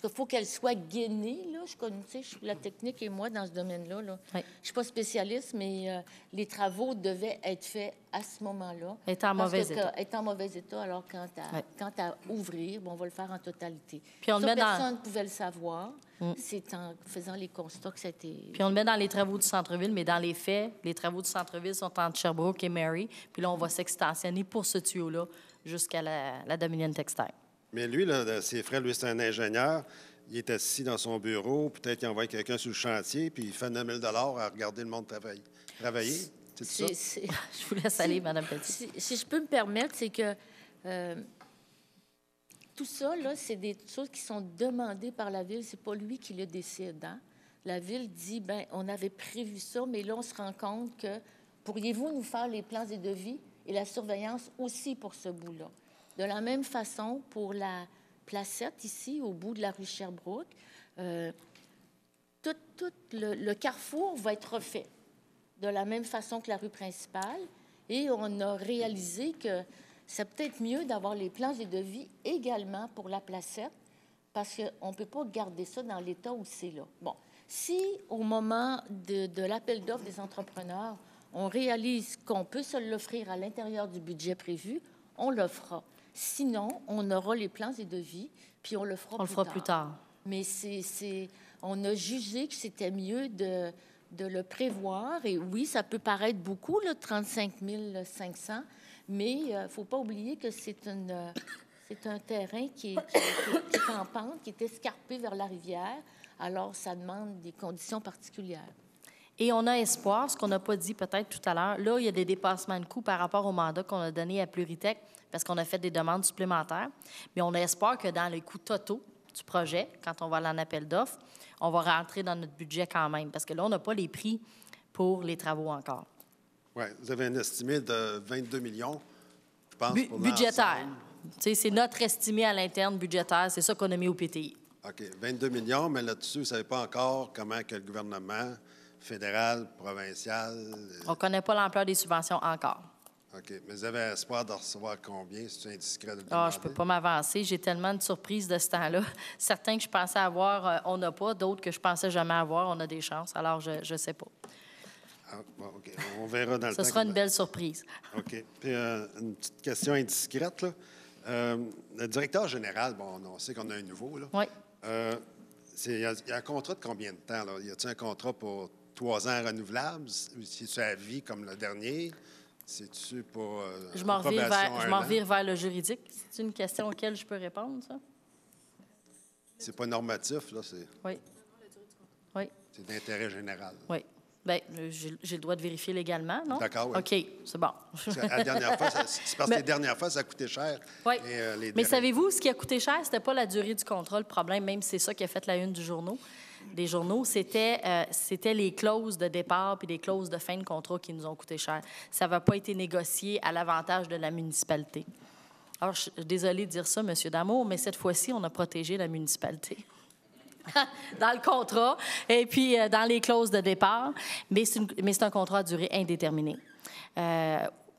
il faut qu'elle soit gainée. Là. Je connais, je suis la technique et moi dans ce domaine-là. Là. Oui. Je ne suis pas spécialiste, mais les travaux devaient être faits à ce moment-là. Elle est en mauvais état. Elle est en mauvais état, alors quant à ouvrir, bon, on va le faire en totalité. Puis on le Ça, met dans... personne ne pouvait le savoir. C'est en faisant les constats que c'était... Puis on le met dans les travaux du centre-ville, mais dans les faits, les travaux du centre-ville sont entre Sherbrooke et Mary. Puis là, on va s'extensionner pour ce tuyau-là jusqu'à la Dominion Textile. Mais lui, là, ses frères, lui, c'est un ingénieur. Il est assis dans son bureau. Peut-être qu'il envoie quelqu'un sur le chantier, puis il fait 9 000 à regarder le monde travailler. C'est ça? Je vous laisse aller, Mme Petit. Si je peux me permettre, c'est que tout ça, là, c'est des choses qui sont demandées par la Ville. C'est pas lui qui le décide. Hein? La Ville dit, bien, on avait prévu ça, mais là, on se rend compte que pourriez-vous nous faire les plans et devis et la surveillance aussi pour ce bout-là? De la même façon, pour la placette ici, au bout de la rue Sherbrooke, tout le carrefour va être refait de la même façon que la rue principale. Et on a réalisé que c'est peut-être mieux d'avoir les plans et devis également pour la placette parce qu'on ne peut pas garder ça dans l'état où c'est là. Bon, si au moment de l'appel d'offres des entrepreneurs, on réalise qu'on peut se l'offrir à l'intérieur du budget prévu, on le fera. Sinon, on aura les plans et devis, puis on le fera plus tard. Mais on a jugé que c'était mieux de le prévoir. Et oui, ça peut paraître beaucoup, là, 35 500, mais il ne faut pas oublier que c'est un terrain qui est en pente, qui est escarpé vers la rivière. Alors, ça demande des conditions particulières. Et on a espoir, ce qu'on n'a pas dit peut-être tout à l'heure, là, il y a des dépassements de coûts par rapport au mandat qu'on a donné à Pluritech parce qu'on a fait des demandes supplémentaires. Mais on a espoir que dans les coûts totaux du projet, quand on va aller en appel d'offres, on va rentrer dans notre budget quand même parce que là, on n'a pas les prix pour les travaux encore. Oui, vous avez un estimé de 22 millions, je pense, pour budgétaire. C'est notre estimé à l'interne budgétaire. C'est ça qu'on a mis au PTI. OK, 22 millions, mais là-dessus, vous ne savez pas encore comment que le gouvernement fédéral, provincial... On ne connaît pas l'ampleur des subventions encore. OK. Mais vous avez espoir de recevoir combien, si c'est indiscret de le Ah, demander? je ne peux pas m'avancer. J'ai tellement de surprises de ce temps-là. Certains que je pensais avoir, on n'a pas. D'autres que je pensais jamais avoir, on a des chances. Alors, je ne sais pas. Ah, bon, OK. On verra dans le temps. Ce sera une belle surprise. OK. Puis une petite question indiscrète, là. Le directeur général, bon, on sait qu'on a un nouveau, là. Oui. Il y a un contrat de combien de temps, là? Y a-t-il un contrat pour 3 ans renouvelable? C'est-tu à vie comme le dernier? C'est-tu pour Je m'en revire vers le juridique. C'est une question auquel je peux répondre, ça? C'est pas normatif, là? Oui. Oui. C'est d'intérêt général. Oui. Bien, j'ai le droit de vérifier légalement, non? D'accord, oui. OK, c'est bon. La dernière fois, c'est parce que les dernières fois, ça a coûté cher. Oui. Et, mais savez-vous, ce qui a coûté cher, c'était pas la durée du contrat, le problème, même si c'est ça qui a fait la une des journaux, c'était les clauses de départ puis les clauses de fin de contrat qui nous ont coûté cher. Ça n'avait pas été négocié à l'avantage de la municipalité. Alors, je suis désolée de dire ça, M. Damour, mais cette fois-ci, on a protégé la municipalité. Dans le contrat et puis dans les clauses de départ, mais c'est un contrat à durée indéterminée.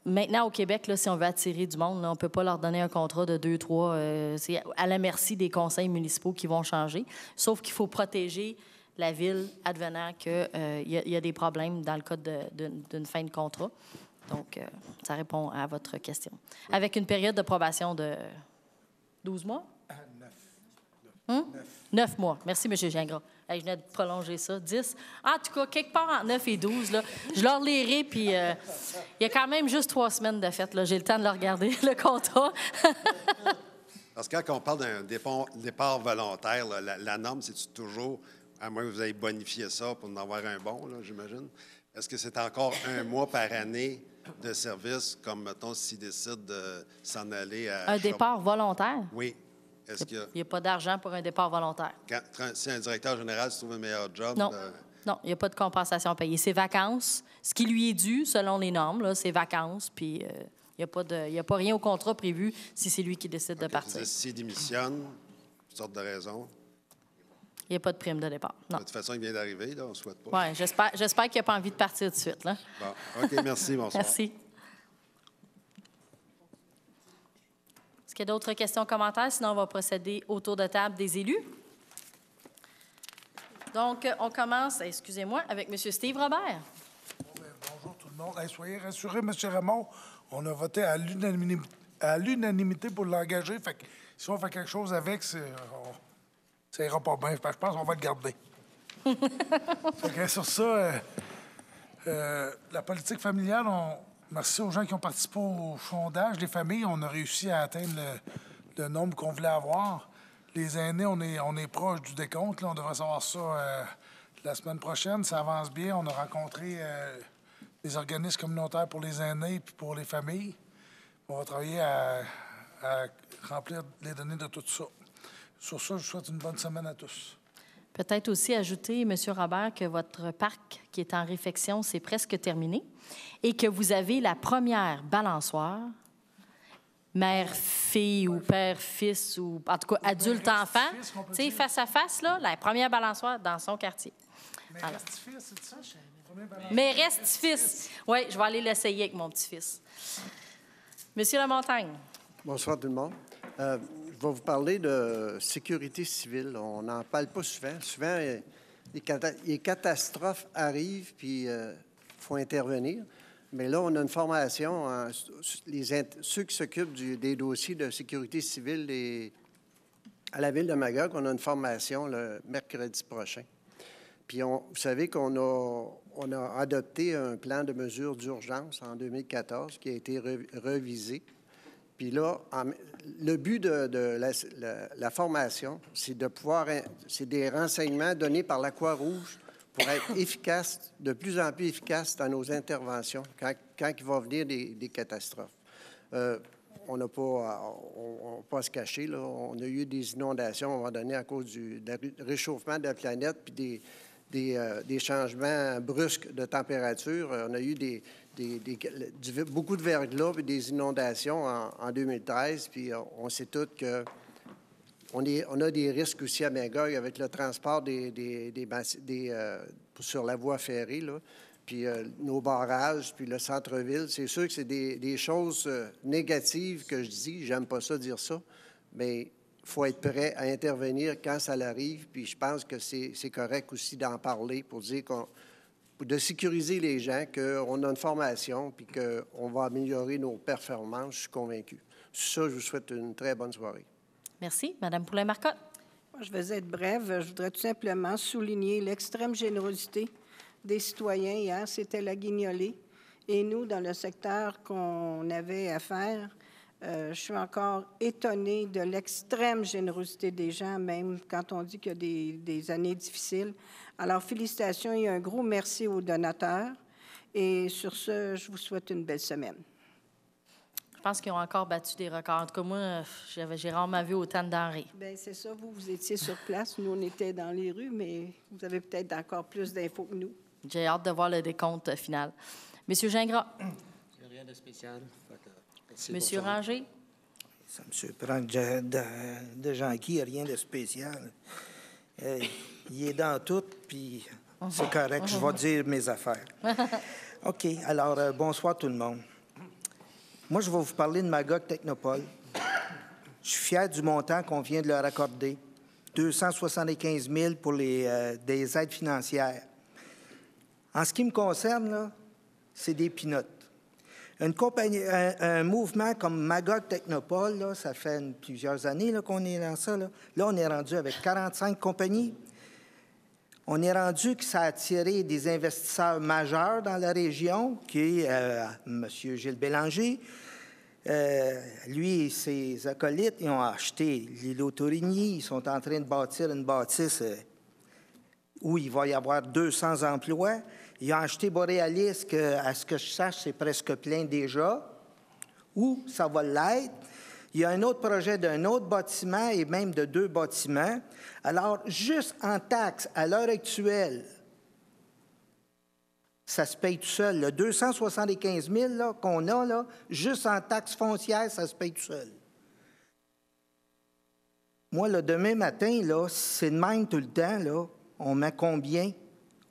Maintenant, au Québec, là, si on veut attirer du monde, là, on ne peut pas leur donner un contrat de 2, 3. C'est à la merci des conseils municipaux qui vont changer. Sauf qu'il faut protéger la ville advenant qu'il y a des problèmes dans le cas d'une fin de contrat. Donc, ça répond à votre question. Avec une période de probation de 12 mois? 9 mois. Merci, M. Gingras. Hey, je venais de prolonger ça. 10. En tout cas, quelque part entre 9 et 12, là, je leur lirai, puis il y a quand même juste 3 semaines de fête. J'ai le temps de le regarder, le contrat. Parce que quand on parle d'un départ volontaire, là, la norme, c'est toujours, à moins que vous ayez bonifié ça pour en avoir un bon, là, j'imagine, est-ce que c'est encore 1 mois par année de service, comme, mettons, s'ils décident de s'en aller à... Un départ volontaire? Oui. Il n'y a pas d'argent pour un départ volontaire. Si un directeur général se trouve un meilleur job... Non, non, il n'y a pas de compensation payée. C'est vacances. Ce qui lui est dû, selon les normes, c'est vacances, puis il n'y a pas rien au contrat prévu si c'est lui qui décide de partir. S'il démissionne, pour toutes sortes de raisons... Il n'y a pas de prime de départ, non. De toute façon, il vient d'arriver, là, on ne souhaite pas. Oui, j'espère qu'il n'a pas envie de partir tout de suite, là. Bon, OK, merci, bonsoir. Merci. Est-ce qu'il y a d'autres questions, commentaires? Sinon, on va procéder au tour de table des élus. Donc, on commence, excusez-moi, avec M. Steve Robert. Bonjour tout le monde. Hey, soyez rassurés, M. Raymond, on a voté à l'unanimité pour l'engager. Fait que si on fait quelque chose avec, ça ira pas bien. Je pense qu'on va le garder. Fait que sur ça, la politique familiale, merci aux gens qui ont participé au sondage. Les familles, on a réussi à atteindre le nombre qu'on voulait avoir. Les aînés, on est proche du décompte. Là. On devrait savoir ça la semaine prochaine. Ça avance bien. On a rencontré des organismes communautaires pour les aînés et pour les familles. On va travailler à remplir les données de tout ça. Sur ça, je vous souhaite une bonne semaine à tous. Peut-être aussi ajouter, M. Robert, que votre parc qui est en réfection, c'est presque terminé et que vous avez la première balançoire, mère-fille ou père-fils ou en tout cas adulte-enfant, tu sais, face à face, là, la première balançoire dans son quartier. Mais reste-fils, c'est ça? Mais reste-fils. Oui, je vais aller l'essayer avec mon petit-fils. Monsieur Lamontagne. Bonsoir tout le monde. Je vais vous parler de sécurité civile. On n'en parle pas souvent. Souvent, les catastrophes arrivent, puis il faut intervenir. Mais là, on a une formation. Ceux qui s'occupent des dossiers de sécurité civile à la Ville de Magog, on a une formation le mercredi prochain. Puis, vous savez qu'on a adopté un plan de mesures d'urgence en 2014 qui a été revisé. Puis là, le but de la formation, c'est c'est des renseignements donnés par la Croix-Rouge pour être efficace, de plus en plus efficace dans nos interventions quand il va venir des catastrophes. On n'a pas à se cacher, là. On a eu des inondations à un moment donné à cause du réchauffement de la planète puis des changements brusques de température. On a eu beaucoup de verglas et des inondations en 2013. Puis on sait tous que on a des risques aussi à Magog avec le transport sur la voie ferrée. Là. puis nos barrages, puis le centre-ville. C'est sûr que c'est des choses négatives que je dis. J'aime pas ça dire ça, mais il faut être prêt à intervenir quand ça arrive. Puis je pense que c'est correct aussi d'en parler pour dire de sécuriser les gens, qu'on a une formation puis qu'on va améliorer nos performances. Je suis convaincu. Sur ça, je vous souhaite une très bonne soirée. Merci. Madame Poulin-Marcotte. Moi, je vais être brève. Je voudrais tout simplement souligner l'extrême générosité des citoyens. Hier, c'était la guignolée. Et nous, dans le secteur qu'on avait à faire, je suis encore étonnée de l'extrême générosité des gens, même quand on dit qu'il y a des années difficiles. Alors, félicitations et un gros merci aux donateurs. Et sur ce, je vous souhaite une belle semaine. Je pense qu'ils ont encore battu des records. En tout cas, moi, j'ai rarement vu autant de denrées. Bien, c'est ça. Vous étiez sur place. Nous, on était dans les rues, mais vous avez peut-être encore plus d'infos que nous. J'ai hâte de voir le décompte final. Monsieur Gingras. Il n'y a rien de spécial. Monsieur Ranger. Ça me surprend de Jean-Guy, rien de spécial. Il est dans tout, puis c'est correct, je vais dire mes affaires. OK, alors, bonsoir tout le monde. Moi, je vais vous parler de Magog Technopole. Je suis fier du montant qu'on vient de leur accorder. 275 000 pour des aides financières. En ce qui me concerne, là, c'est des pinottes. Une compagnie, un mouvement comme Magog Technopole, là, ça fait plusieurs années là, qu'on est dans ça. Là, on est rendu avec 45 compagnies. On est rendu que ça a attiré des investisseurs majeurs dans la région, qui est M. Gilles Bélanger. Lui et ses acolytes, ils ont acheté l'îlot Tourigny. Ils sont en train de bâtir une bâtisse où il va y avoir 200 emplois. Ils ont acheté Borealis, que, à ce que je sache, c'est presque plein déjà. Où ça va l'être. Il y a un autre projet d'un autre bâtiment et même de 2 bâtiments. Alors, juste en taxes, à l'heure actuelle, ça se paye tout seul. Le 275 000 là, qu'on a, là, juste en taxes foncières, ça se paye tout seul. Moi, le demain matin, là, c'est de même tout le temps. Là, on met combien?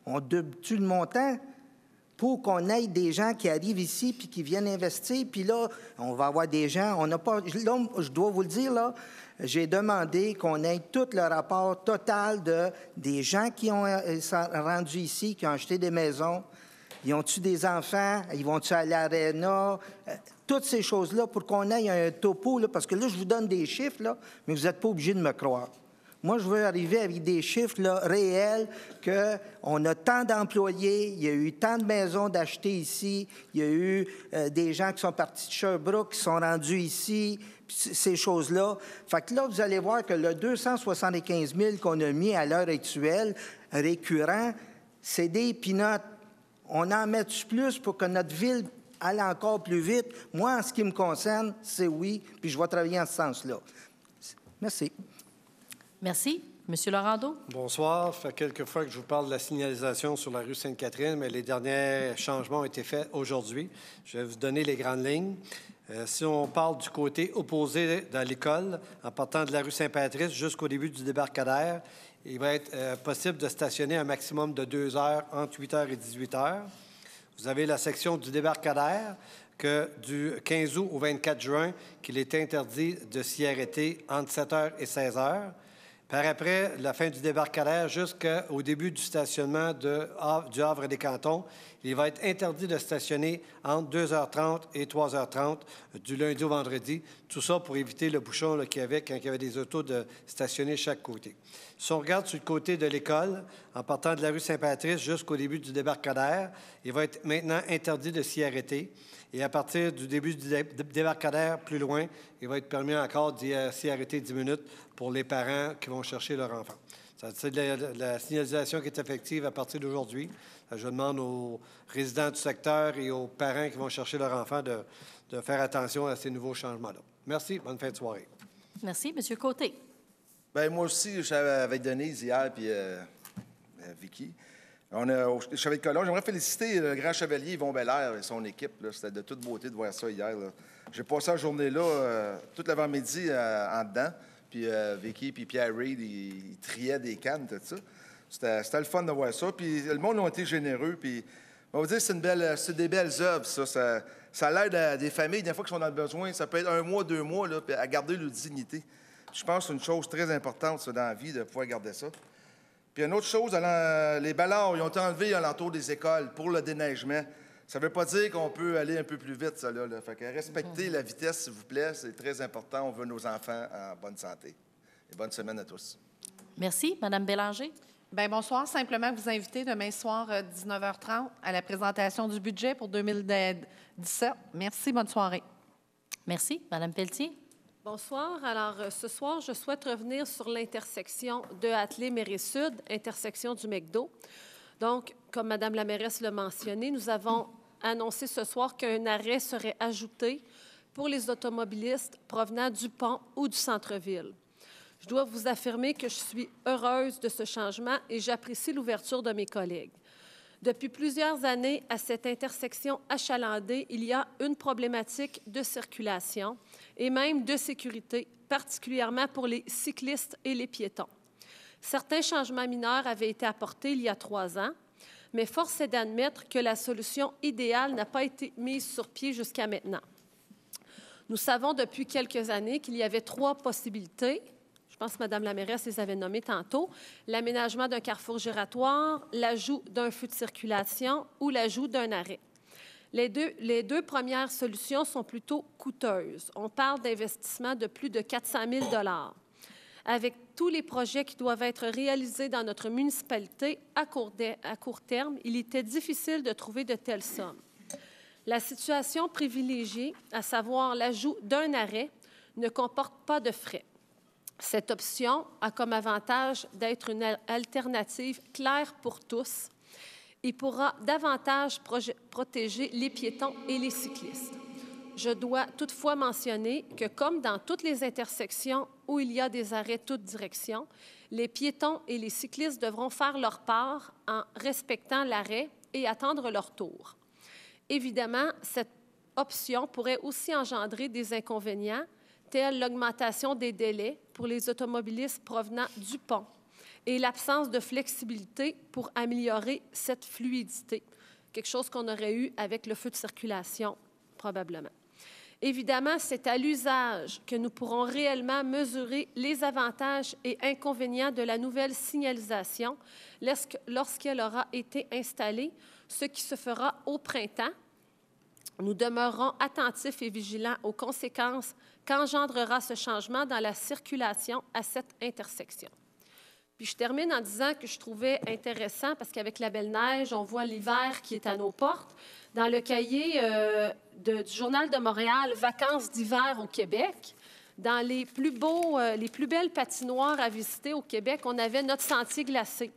On double-tu le montant pour qu'on ait des gens qui arrivent ici puis qui viennent investir. Puis là, on va avoir des gens... On n'a pas... Là, je dois vous le dire, là, j'ai demandé qu'on ait tout le rapport total des gens qui ont rendu ici, qui ont acheté des maisons. Ils ont-tu des enfants? Ils vont-tu aller à l'aréna? Toutes ces choses-là pour qu'on ait un topo, là, parce que là, je vous donne des chiffres, là, mais vous n'êtes pas obligés de me croire. Moi, je veux arriver avec des chiffres là, réels, qu'on a tant d'employés, il y a eu tant de maisons d'achetées ici, il y a eu des gens qui sont partis de Sherbrooke, qui sont rendus ici, ces choses-là. Fait que là, vous allez voir que le 275 000 qu'on a mis à l'heure actuelle, récurrent, c'est des pinottes. On en met plus pour que notre ville aille encore plus vite. Moi, en ce qui me concerne, c'est oui, puis je vais travailler en ce sens-là. Merci. Merci. Monsieur Laurando. Bonsoir. Ça fait quelques fois que je vous parle de la signalisation sur la rue Sainte-Catherine, mais les derniers changements ont été faits aujourd'hui. Je vais vous donner les grandes lignes. Si on parle du côté opposé de l'école, en partant de la rue Saint-Patrice jusqu'au début du débarcadère, il va être possible de stationner un maximum de 2 heures entre 8 heures et 18 heures. Vous avez la section du débarcadère que du 15 août au 24 juin, qu'il est interdit de s'y arrêter entre 7 heures et 16 heures. Par après, la fin du débarcadère jusqu'au début du stationnement du Havre des Cantons, il va être interdit de stationner entre 2h30 et 3h30 du lundi au vendredi. Tout ça pour éviter le bouchon qu'il y avait quand il y avait des autos de stationner chaque côté. Si on regarde sur le côté de l'école, en partant de la rue Saint-Patrice jusqu'au début du débarcadère, il va être maintenant interdit de s'y arrêter. Et à partir du début du débarcadère, plus loin, il va être permis encore d'y s'y arrêter 10 minutes pour les parents qui vont chercher leur enfant. C'est de la signalisation qui est effective à partir d'aujourd'hui. Je demande aux résidents du secteur et aux parents qui vont chercher leur enfant de faire attention à ces nouveaux changements-là. Merci. Bonne fin de soirée. Merci. Monsieur Côté. Bien, moi aussi, j'avais avec Denise hier puis Vicky. On a, au Chevet de Colomb, j'aimerais féliciter le grand chevalier Yvon Belair et son équipe. C'était de toute beauté de voir ça hier. J'ai passé la journée-là, toute l'avant-midi en dedans. Puis Vicky puis Pierre Reid, ils triaient des cannes, tout ça. C'était le fun de voir ça. Puis le monde a été généreux. Puis On va dire que c'est des belles œuvres, ça. Ça l'aide à des familles, des fois, qui sont dans le besoin. Ça peut être 1 mois, 2 mois, là, puis à garder leur dignité. Je pense que c'est une chose très importante, ça, dans la vie, de pouvoir garder ça. Puis une autre chose, les ballons, ils ont été enlevés alentour des écoles pour le déneigement. Ça ne veut pas dire qu'on peut aller un peu plus vite, ça, là. Fait que respectez la vitesse, s'il vous plaît. C'est très important. On veut nos enfants en bonne santé. Et bonne semaine à tous. Merci. Madame Bélanger. Bien, bonsoir. Simplement vous inviter demain soir, 19h30, à la présentation du budget pour 2017. Merci. Bonne soirée. Merci. Madame Pelletier. Bonsoir. Alors, ce soir, je souhaite revenir sur l'intersection de Attelé-Méré-Sud, intersection du McDo. Donc, comme Mme la mairesse l'a mentionné, nous avons annoncé ce soir qu'un arrêt serait ajouté pour les automobilistes provenant du pont ou du centre-ville. Je dois vous affirmer que je suis heureuse de ce changement et j'apprécie l'ouverture de mes collègues. Depuis plusieurs années, à cette intersection achalandée, il y a une problématique de circulation et même de sécurité, particulièrement pour les cyclistes et les piétons. Certains changements mineurs avaient été apportés il y a 3 ans, mais force est d'admettre que la solution idéale n'a pas été mise sur pied jusqu'à maintenant. Nous savons depuis quelques années qu'il y avait 3 possibilités. Je pense que Mme la mairesse les avait nommées tantôt. L'aménagement d'un carrefour giratoire, l'ajout d'un feu de circulation ou l'ajout d'un arrêt. Les deux premières solutions sont plutôt coûteuses. On parle d'investissements de plus de 400 000 $. Avec tous les projets qui doivent être réalisés dans notre municipalité à court terme, il était difficile de trouver de telles sommes. La situation privilégiée, à savoir l'ajout d'un arrêt, ne comporte pas de frais. Cette option a comme avantage d'être une alternative claire pour tous et pourra davantage protéger les piétons et les cyclistes. Je dois toutefois mentionner que, comme dans toutes les intersections où il y a des arrêts toutes directions, les piétons et les cyclistes devront faire leur part en respectant l'arrêt et attendre leur tour. Évidemment, cette option pourrait aussi engendrer des inconvénients, tels l'augmentation des délais pour les automobilistes provenant du pont et l'absence de flexibilité pour améliorer cette fluidité, quelque chose qu'on aurait eu avec le feu de circulation, probablement. Évidemment, c'est à l'usage que nous pourrons réellement mesurer les avantages et inconvénients de la nouvelle signalisation lorsqu'elle aura été installée, ce qui se fera au printemps. Nous demeurerons attentifs et vigilants aux conséquences qu'engendrera ce changement dans la circulation à cette intersection. Puis je termine en disant que je trouvais intéressant, parce qu'avec la belle neige, on voit l'hiver qui est à nos portes. Dans le cahier du Journal de Montréal, Vacances d'hiver au Québec, dans les plus belles patinoires à visiter au Québec, on avait notre sentier glacé.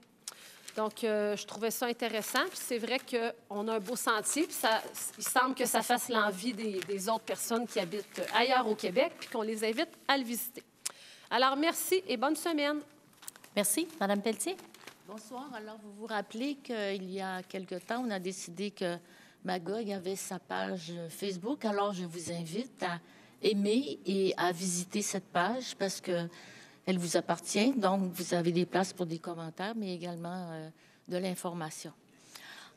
Donc, je trouvais ça intéressant. Puis c'est vrai qu'on a un beau sentier, puis il semble que ça fasse l'envie des autres personnes qui habitent ailleurs au Québec, puis qu'on les invite à le visiter. Alors, merci et bonne semaine. Merci. Madame Pelletier. Bonsoir. Alors, vous vous rappelez qu'il y a quelque temps, on a décidé que Magog avait sa page Facebook. Alors, je vous invite à aimer et à visiter cette page parce que elle vous appartient, donc vous avez des places pour des commentaires, mais également de l'information.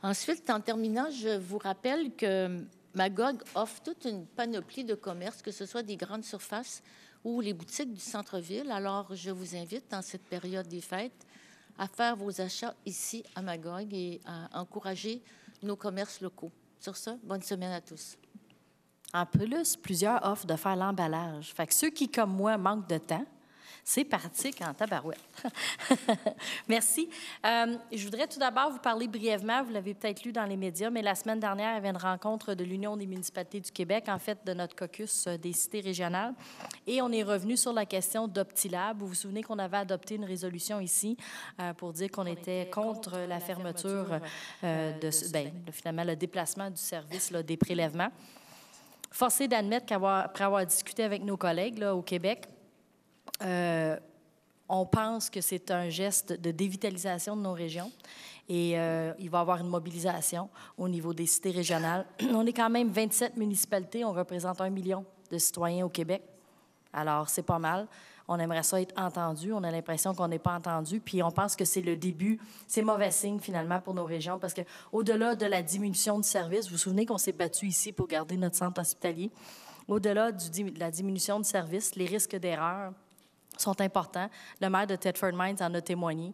Ensuite, en terminant, je vous rappelle que Magog offre toute une panoplie de commerces, que ce soit des grandes surfaces ou les boutiques du centre-ville. Alors, je vous invite, dans cette période des fêtes, à faire vos achats ici à Magog et à encourager nos commerces locaux. Sur ce, bonne semaine à tous. En plus, plusieurs offrent de faire l'emballage. Fait que ceux qui, comme moi, manquent de temps, c'est pratique en tabarouette. Merci. Je voudrais tout d'abord vous parler brièvement, vous l'avez peut-être lu dans les médias, mais la semaine dernière, il y avait une rencontre de l'Union des municipalités du Québec, en fait, de notre caucus des cités régionales. Et on est revenu sur la question d'Optilab. Vous vous souvenez qu'on avait adopté une résolution ici pour dire qu'on était contre la fermeture finalement, le déplacement du service des prélèvements. Force est d'admettre qu'après avoir discuté avec nos collègues là, au Québec, on pense que c'est un geste de dévitalisation de nos régions et il va y avoir une mobilisation au niveau des cités régionales. On est quand même 27 municipalités, on représente 1 million de citoyens au Québec. Alors, c'est pas mal. On aimerait ça être entendu. On a l'impression qu'on n'est pas entendu. Puis on pense que c'est le début. C'est mauvais signe, finalement, pour nos régions, parce qu'au-delà de la diminution du service, vous vous souvenez qu'on s'est battu ici pour garder notre centre hospitalier. Au-delà de la diminution du service, les risques d'erreur sont importants. Le maire de Thetford Mines en a témoigné,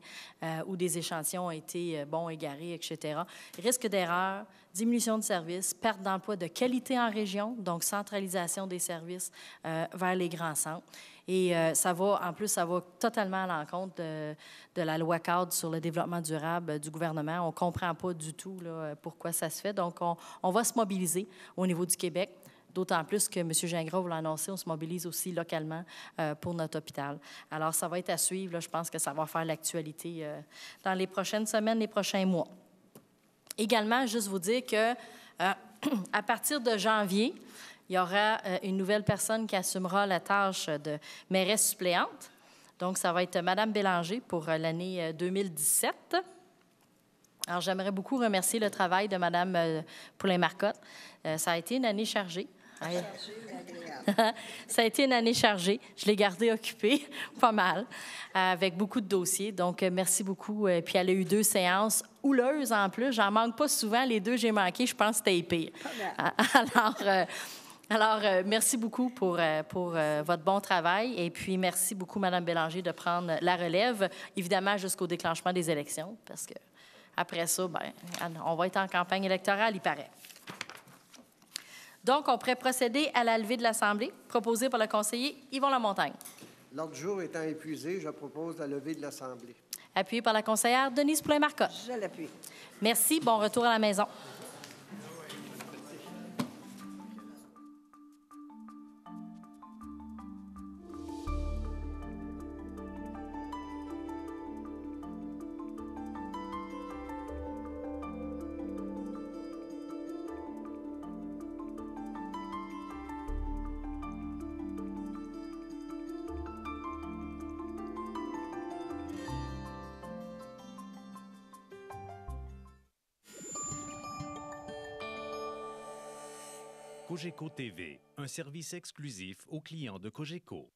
où des échantillons ont été égarés, etc. Risque d'erreur, diminution de services, perte d'emploi de qualité en région, donc centralisation des services vers les grands centres. Et ça va totalement à l'encontre de la loi cadre sur le développement durable du gouvernement. On ne comprend pas du tout là, pourquoi ça se fait. Donc, on va se mobiliser au niveau du Québec. D'autant plus que M. Gingras vous l'a annoncé, on se mobilise aussi localement pour notre hôpital. Alors, ça va être à suivre. Là, je pense que ça va faire l'actualité dans les prochaines semaines, les prochains mois. Également, juste vous dire que à partir de janvier, il y aura une nouvelle personne qui assumera la tâche de mairesse suppléante. Donc, ça va être Mme Bélanger pour l'année 2017. Alors, j'aimerais beaucoup remercier le travail de Mme Poulin-Marcotte. Ça a été une année chargée. Ça a été une année chargée. Je l'ai gardée occupée, pas mal, avec beaucoup de dossiers. Donc, merci beaucoup. Puis, elle a eu 2 séances houleuses en plus. J'en manque pas souvent. Les 2 que j'ai manquées, je pense que c'était pire. Alors, merci beaucoup pour votre bon travail. Et puis, merci beaucoup, Mme Bélanger, de prendre la relève, évidemment, jusqu'au déclenchement des élections, parce que après ça, on va être en campagne électorale, il paraît. Donc, on pourrait procéder à la levée de l'Assemblée, proposée par le conseiller Yvon Lamontagne. L'ordre du jour étant épuisé, je propose la levée de l'Assemblée. Appuyé par la conseillère Denise Poulin-Marcotte. Je l'appuie. Merci. Bon retour à la maison. Cogeco TV, un service exclusif aux clients de Cogeco.